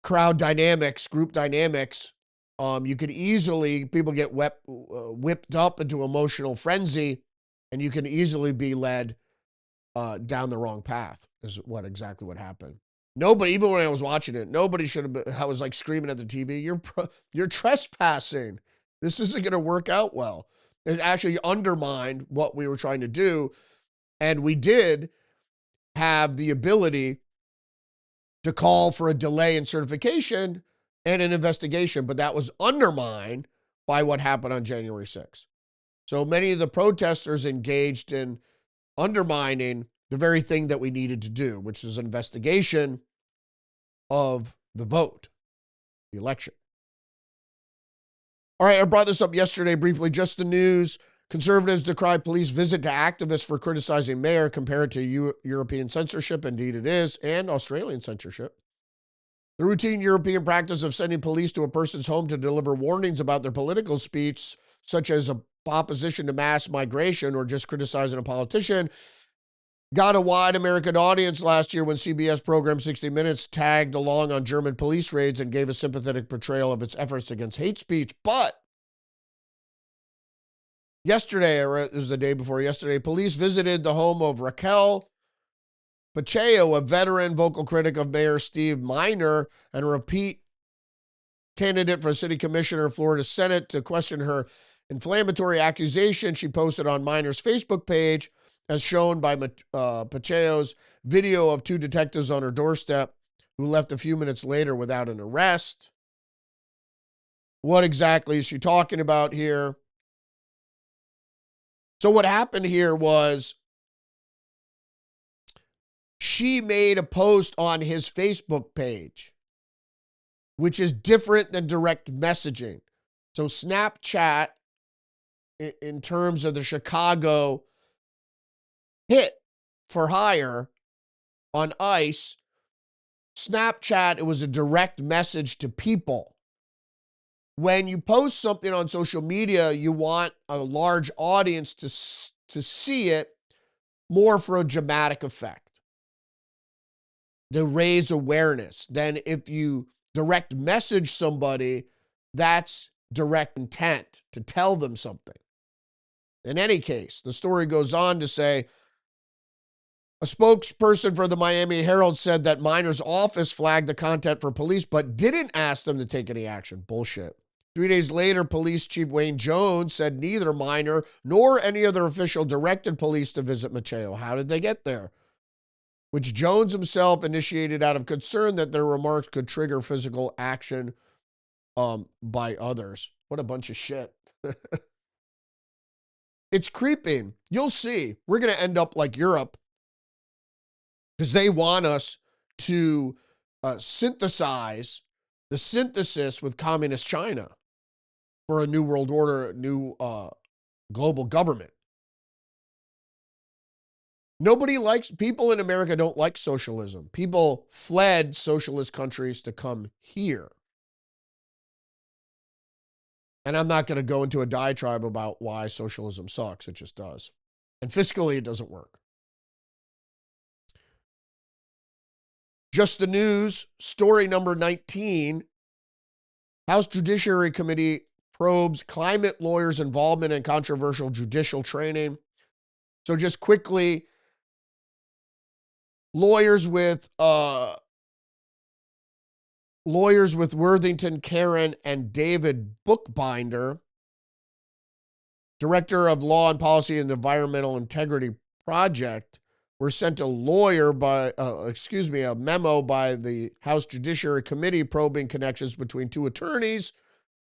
Speaker 2: crowd dynamics, group dynamics. You could easily, people get whipped up into emotional frenzy, and you can easily be led down the wrong path, is exactly what happened. Nobody, even when I was watching it, nobody should have been, I was like screaming at the TV, you're trespassing. This isn't going to work out well. It actually undermined what we were trying to do. And we did have the ability to call for a delay in certification and an investigation, but that was undermined by what happened on January 6th. So many of the protesters engaged in undermining the very thing that we needed to do, which is an investigation of the vote, the election. All right, I brought this up yesterday briefly, just the news. Conservatives decry police visit to activists for criticizing mayor, compared to European censorship. Indeed it is, and Australian censorship. The routine European practice of sending police to a person's home to deliver warnings about their political speech, such as opposition to mass migration or just criticizing a politician, got a wide American audience last year when CBS program 60 Minutes tagged along on German police raids and gave a sympathetic portrayal of its efforts against hate speech. But yesterday, or it was the day before yesterday, police visited the home of Raquel Pacheco, a veteran vocal critic of Mayor Steve Miner and a repeat candidate for city commissioner of Florida Senate, to question her inflammatory accusation she posted on Miner's Facebook page, as shown by Pacheco's video of 2 detectives on her doorstep who left a few minutes later without an arrest. What exactly is she talking about here? So what happened here was she made a post on his Facebook page, which is different than direct messaging. So Snapchat, in terms of the Chicago hit for hire on ICE, Snapchat, it was a direct message to people. When you post something on social media, you want a large audience to see it more for a dramatic effect, to raise awareness. Then if you direct message somebody, that's direct intent to tell them something. In any case, the story goes on to say, a spokesperson for the Miami Herald said that Minor's office flagged the content for police, but didn't ask them to take any action. Bullshit. 3 days later, Police Chief Wayne Jones said neither Minor nor any other official directed police to visit Maceo. How did they get there? Which Jones himself initiated out of concern that their remarks could trigger physical action by others. What a bunch of shit. It's creeping. You'll see. We're going to end up like Europe because they want us to synthesize the synthesis with communist China for a new world order, a new global government. People in America don't like socialism. People fled socialist countries to come here. And I'm not going to go into a diatribe about why socialism sucks. It just does. And fiscally, it doesn't work. Just the news, story number 19. House Judiciary Committee probes climate lawyers' involvement in controversial judicial training. So just quickly, lawyers with Worthington, Karen, and David Bookbinder, Director of Law and Policy and the Environmental Integrity Project, were sent a memo by the House Judiciary Committee probing connections between two attorneys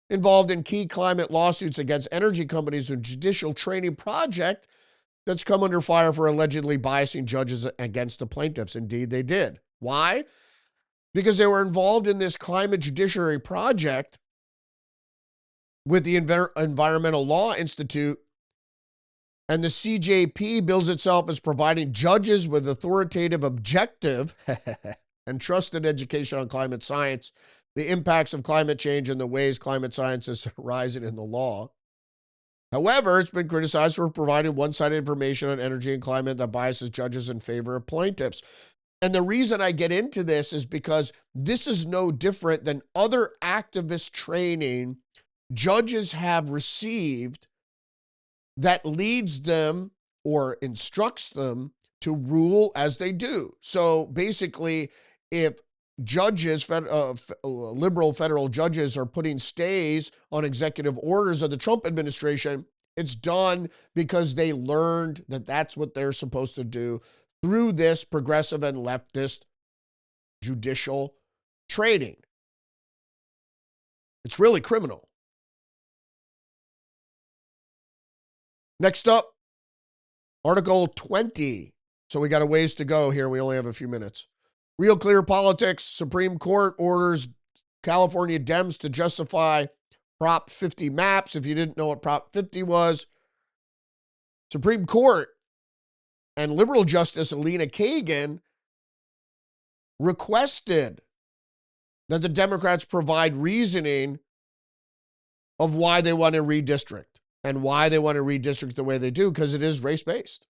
Speaker 2: involved in key climate lawsuits against energy companies and judicial training project that's come under fire for allegedly biasing judges against the plaintiffs. Indeed, they did. Why? Because they were involved in this climate judiciary project with the Environmental Law Institute, and the CJP bills itself as providing judges with authoritative, objective, and trusted education on climate science, the impacts of climate change, and the ways climate science is rising in the law. However, it's been criticized for providing one-sided information on energy and climate that biases judges in favor of plaintiffs. And the reason I get into this is because this is no different than other activist training judges have received that leads them or instructs them to rule as they do. So basically, if judges, liberal federal judges, are putting stays on executive orders of the Trump administration, it's done because they learned that that's what they're supposed to do through this progressive and leftist judicial training. It's really criminal. Next up, Article 20. So we got a ways to go here. We only have a few minutes. Real Clear Politics. Supreme Court orders California Dems to justify Prop 50 maps. If you didn't know what Prop 50 was, Supreme Court and liberal Justice Elena Kagan requested that the Democrats provide reasoning of why they want to redistrict and why they want to redistrict the way they do, because it is race-based.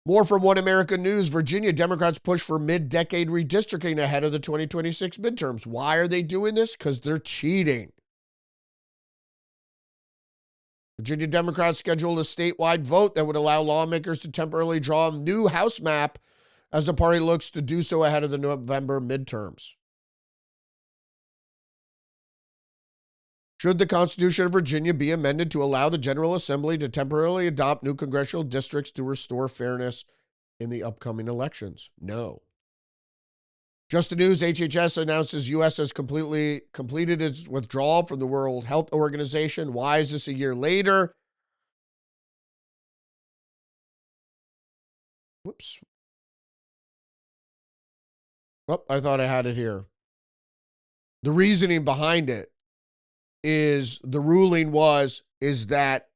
Speaker 2: More from One America News. Virginia Democrats push for mid-decade redistricting ahead of the 2026 midterms. Why are they doing this? Because they're cheating. Virginia Democrats scheduled a statewide vote that would allow lawmakers to temporarily draw a new House map as the party looks to do so ahead of the November midterms. Should the Constitution of Virginia be amended to allow the General Assembly to temporarily adopt new congressional districts to restore fairness in the upcoming elections? No. Just the news, HHS announces U.S. has completed its withdrawal from the World Health Organization. Why is this a year later? Whoops. Oh, I thought I had it here. The reasoning behind it is the ruling is that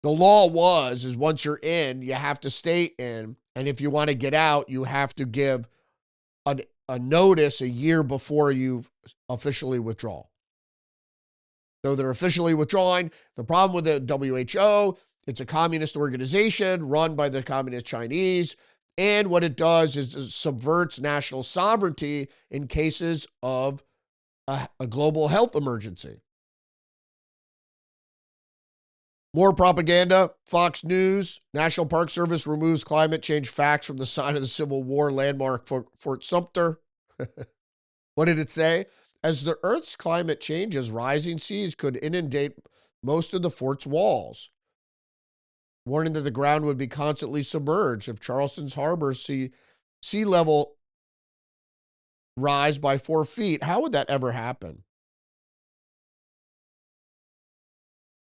Speaker 2: the law is once you're in, you have to stay in. And if you want to get out, you have to give a notice a year before you officially withdraw. So they're officially withdrawing. The problem with the WHO, it's a communist organization run by the communist Chinese. And what it does is it subverts national sovereignty in cases of a global health emergency. More propaganda. Fox News. National Park Service removes climate change facts from the site of the Civil War landmark Fort Sumter. What did it say? As the Earth's climate changes, rising seas could inundate most of the fort's walls, warning that the ground would be constantly submerged if Charleston's harbor sea level rise by 4 feet. How would that ever happen?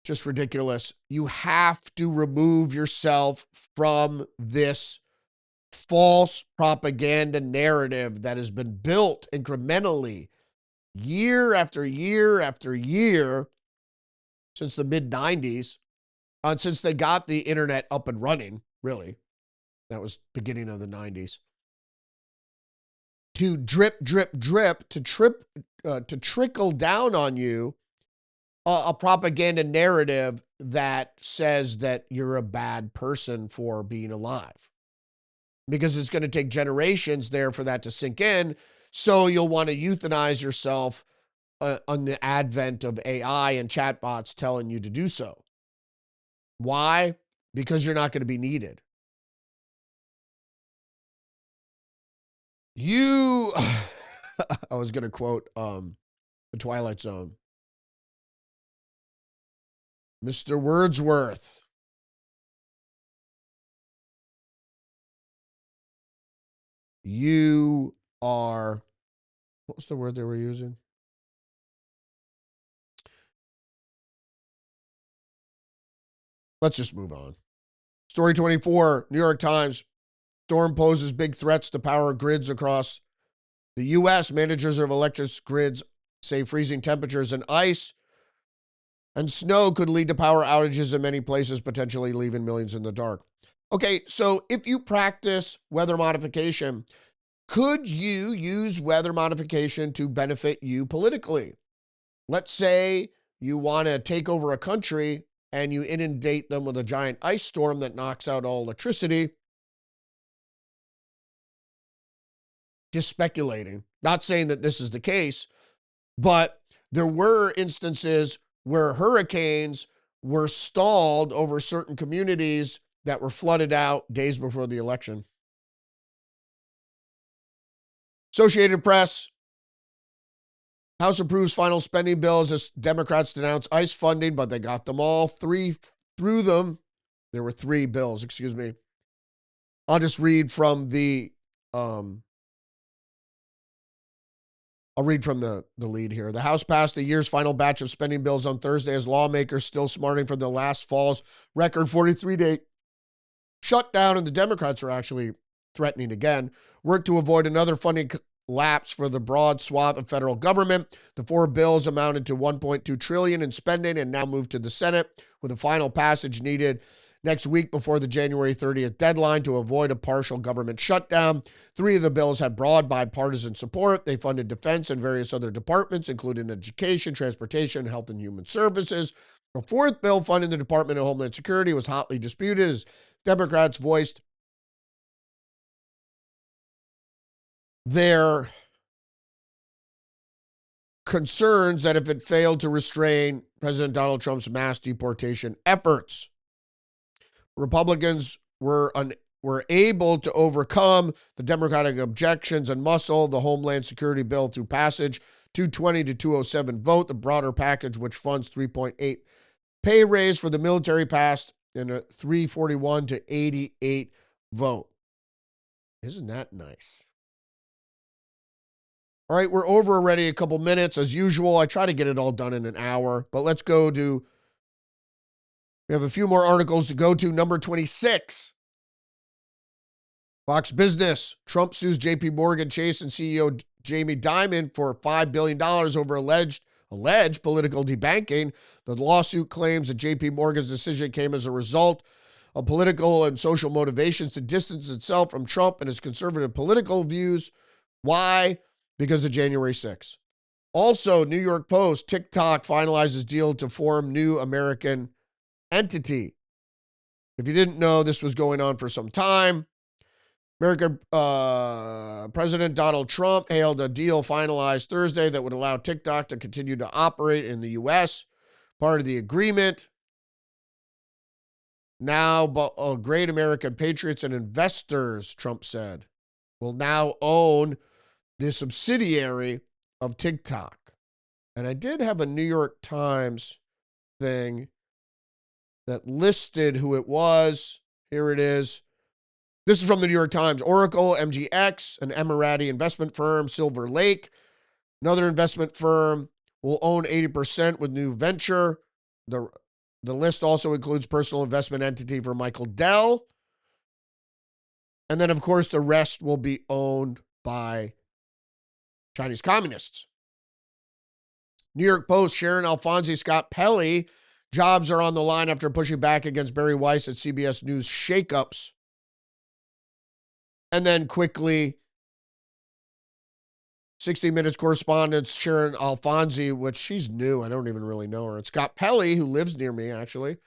Speaker 2: Just ridiculous. You have to remove yourself from this false propaganda narrative that has been built incrementally year after year after year since the mid-90s, since they got the internet up and running, really. That was beginning of the 90s. To drip, drip, drip, to trickle down on you a propaganda narrative that says that you're a bad person for being alive. Because it's going to take generations there for that to sink in. So you'll want to euthanize yourself on the advent of AI and chatbots telling you to do so. Why? Because you're not going to be needed. I was going to quote The Twilight Zone. Mr. Wordsworth. You are, what was the word they were using? Let's just move on. Story 24, New York Times. Storm poses big threats to power grids across the U.S. Managers of electric grids say freezing temperatures and ice and snow could lead to power outages in many places, potentially leaving millions in the dark. Okay, so if you practice weather modification, could you use weather modification to benefit you politically? Let's say you want to take over a country and you inundate them with a giant ice storm that knocks out all electricity. Just speculating, not saying that this is the case, but there were instances where hurricanes were stalled over certain communities that were flooded out days before the election. Associated Press. House approves final spending bills as Democrats denounce ICE funding, but they got them all through them. There were 3 bills, excuse me. I'll just read from the lead here. The House passed the year's final batch of spending bills on Thursday as lawmakers still smarting from the last fall's record 43-day shutdown, and the Democrats are actually threatening again, work to avoid another funding lapse for the broad swath of federal government. The 4 bills amounted to $1.2 trillion in spending and now moved to the Senate, with a final passage needed next week before the January 30th deadline to avoid a partial government shutdown. 3 of the bills had broad bipartisan support. They funded defense and various other departments, including education, transportation, health and human services. The 4th bill, funding the Department of Homeland Security, was hotly disputed as Democrats voiced their concerns that if it failed to restrain President Donald Trump's mass deportation efforts, Republicans were able to overcome the Democratic objections and muscle the Homeland Security bill through passage, 220 to 207 vote. The broader package, which funds 3.8 pay raise for the military, passed in a 341 to 88 vote. Isn't that nice? All right, we're over already a couple minutes. As usual, I try to get it all done in an hour, but let's go to, we have a few more articles to go to. Number 26. Fox Business. Trump sues JP Morgan Chase and CEO Jamie Dimon for $5 billion over alleged political debanking. The lawsuit claims that JP Morgan's decision came as a result of political and social motivations to distance itself from Trump and his conservative political views. Why? Because of January 6th. Also, New York Post, TikTok finalizes deal to form new American entity. If you didn't know, this was going on for some time. American President Donald Trump hailed a deal finalized Thursday that would allow TikTok to continue to operate in the U.S. Part of the agreement. Now, great American patriots and investors, Trump said, will now own the subsidiary of TikTok. And I did have a New York Times thing that listed who it was. Here it is. This is from the New York Times. Oracle, MGX, an Emirati investment firm, Silver Lake, another investment firm, will own 80% with new venture. The list also includes personal investment entity for Michael Dell. And then, of course, the rest will be owned by Chinese communists. New York Post, Sharon Alfonsi, Scott Pelley, jobs are on the line after pushing back against Barry Weiss at CBS News shakeups. And then quickly, 60 Minutes correspondent Sharon Alfonsi, which she's new. I don't even really know her. And Scott Pelley, who lives near me, actually.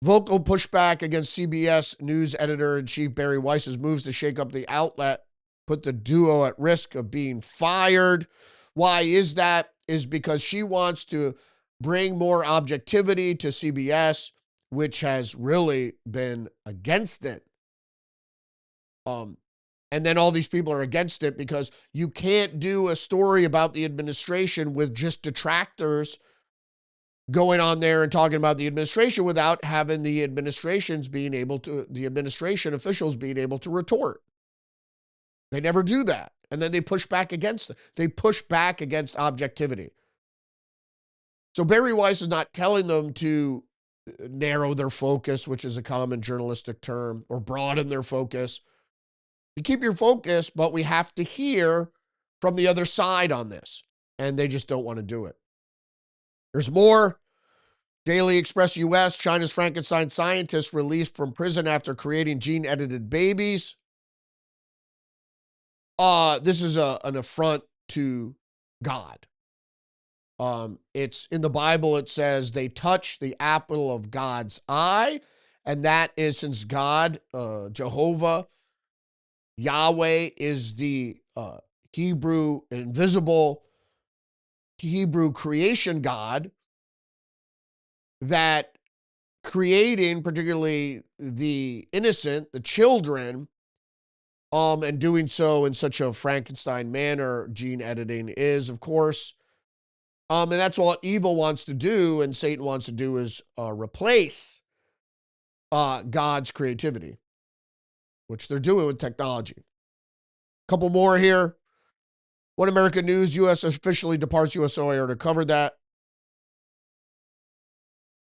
Speaker 2: Vocal pushback against CBS News editor-in-chief Barry Weiss's moves to shake up the outlet put the duo at risk of being fired. Why is that? Is because she wants to bring more objectivity to CBS, which has really been against it. And then all these people are against it because you can't do a story about the administration with just detractors going on there and talking about the administration without having the administration officials being able to retort. They never do that. And then they push back against it. They push back against objectivity. So Barry Weiss is not telling them to narrow their focus, which is a common journalistic term, or broaden their focus. You keep your focus, but we have to hear from the other side on this. And they just don't want to do it. There's more. Daily Express US, China's Frankenstein scientist released from prison after creating gene-edited babies. This is an affront to God. It's in the Bible, it says they touch the apple of God's eye. And that is since God, Jehovah, Yahweh is the Hebrew, invisible Hebrew creation God, that creating particularly the innocent, the children, and doing so in such a Frankenstein manner, gene editing is, of course, and that's what evil wants to do and Satan wants to do is replace God's creativity, which they're doing with technology. A couple more here. One American News, U.S. officially departs USO. I already covered that.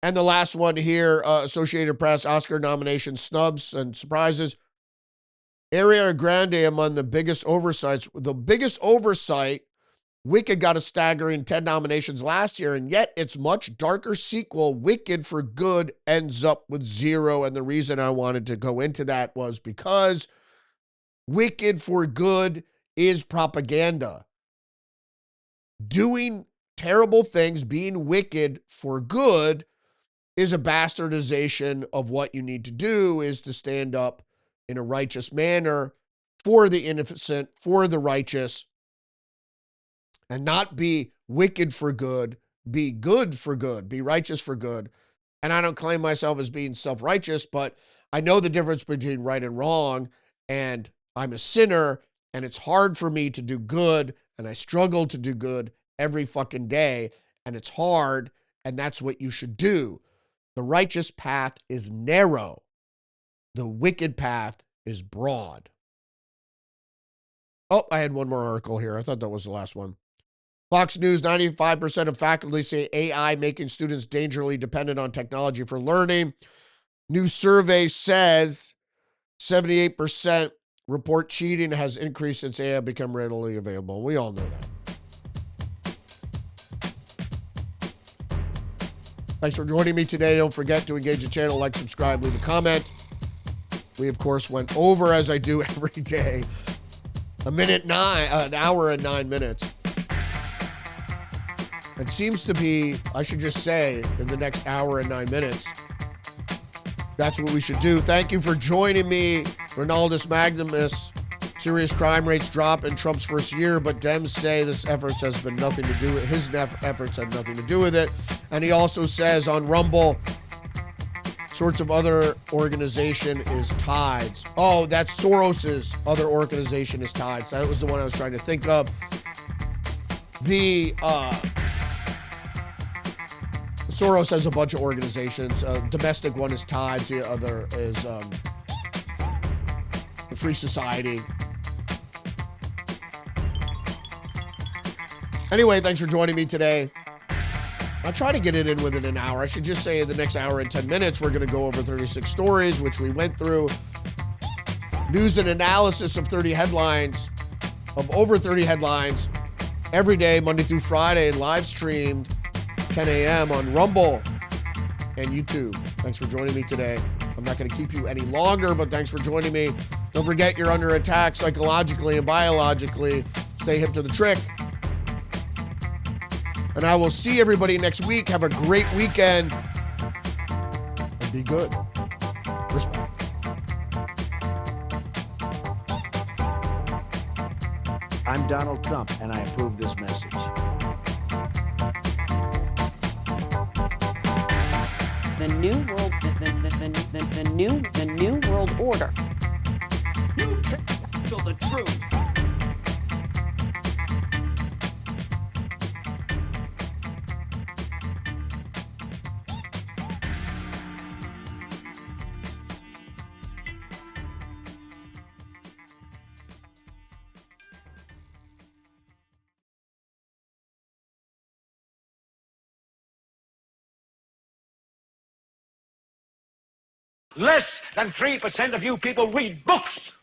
Speaker 2: And the last one here, Associated Press, Oscar nomination snubs and surprises. Ariana Grande among the biggest oversights. The biggest oversight, Wicked got a staggering 10 nominations last year, and yet its much darker sequel, Wicked for Good, ends up with 0. And the reason I wanted to go into that was because Wicked for Good is propaganda. Doing terrible things, being wicked for good, is a bastardization of what you need to do, is to stand up in a righteous manner for the innocent, for the righteous, and not be wicked for good, be good for good, be righteous for good. And I don't claim myself as being self-righteous, but I know the difference between right and wrong, and I'm a sinner, and it's hard for me to do good, and I struggle to do good every fucking day, and it's hard, and that's what you should do. The righteous path is narrow. The wicked path is broad. Oh, I had one more article here. I thought that was the last one. Fox News, 95% of faculty say AI making students dangerously dependent on technology for learning. New survey says 78% report cheating has increased since AI become readily available. We all know that. Thanks for joining me today. Don't forget to engage the channel, like, subscribe, leave a comment. We, of course, went over, as I do every day, an hour and 9 minutes. It seems to be, I should just say, in the next hour and 9 minutes. That's what we should do. Thank you for joining me. Ronaldus Magnimus. Serious crime rates drop in Trump's first year, but Dems say this efforts has been nothing to do with his efforts had nothing to do with it. And he also says on Rumble, sorts of other organization is Tides. Oh, that's Soros's other organization is Tides. That was the one I was trying to think of. The Soros has a bunch of organizations. Domestic one is Tides. The other is the Free Society. Anyway, thanks for joining me today. I'll try to get it in within an hour. I should just say in the next hour and 10 minutes, we're going to go over 36 stories, which we went through. News and analysis of 30 headlines, of over 30 headlines, every day, Monday through Friday, live streamed 10 a.m. on Rumble and YouTube. Thanks for joining me today. I'm not going to keep you any longer, but thanks for joining me. Don't forget you're under attack psychologically and biologically. Stay hip to the trick. And I will see everybody next week. Have a great weekend. And be good. Respect.
Speaker 1: I'm Donald Trump, and I approve this message.
Speaker 3: The new world, the new world order.
Speaker 4: You can't handle the truth. Less than 3% of you people read books.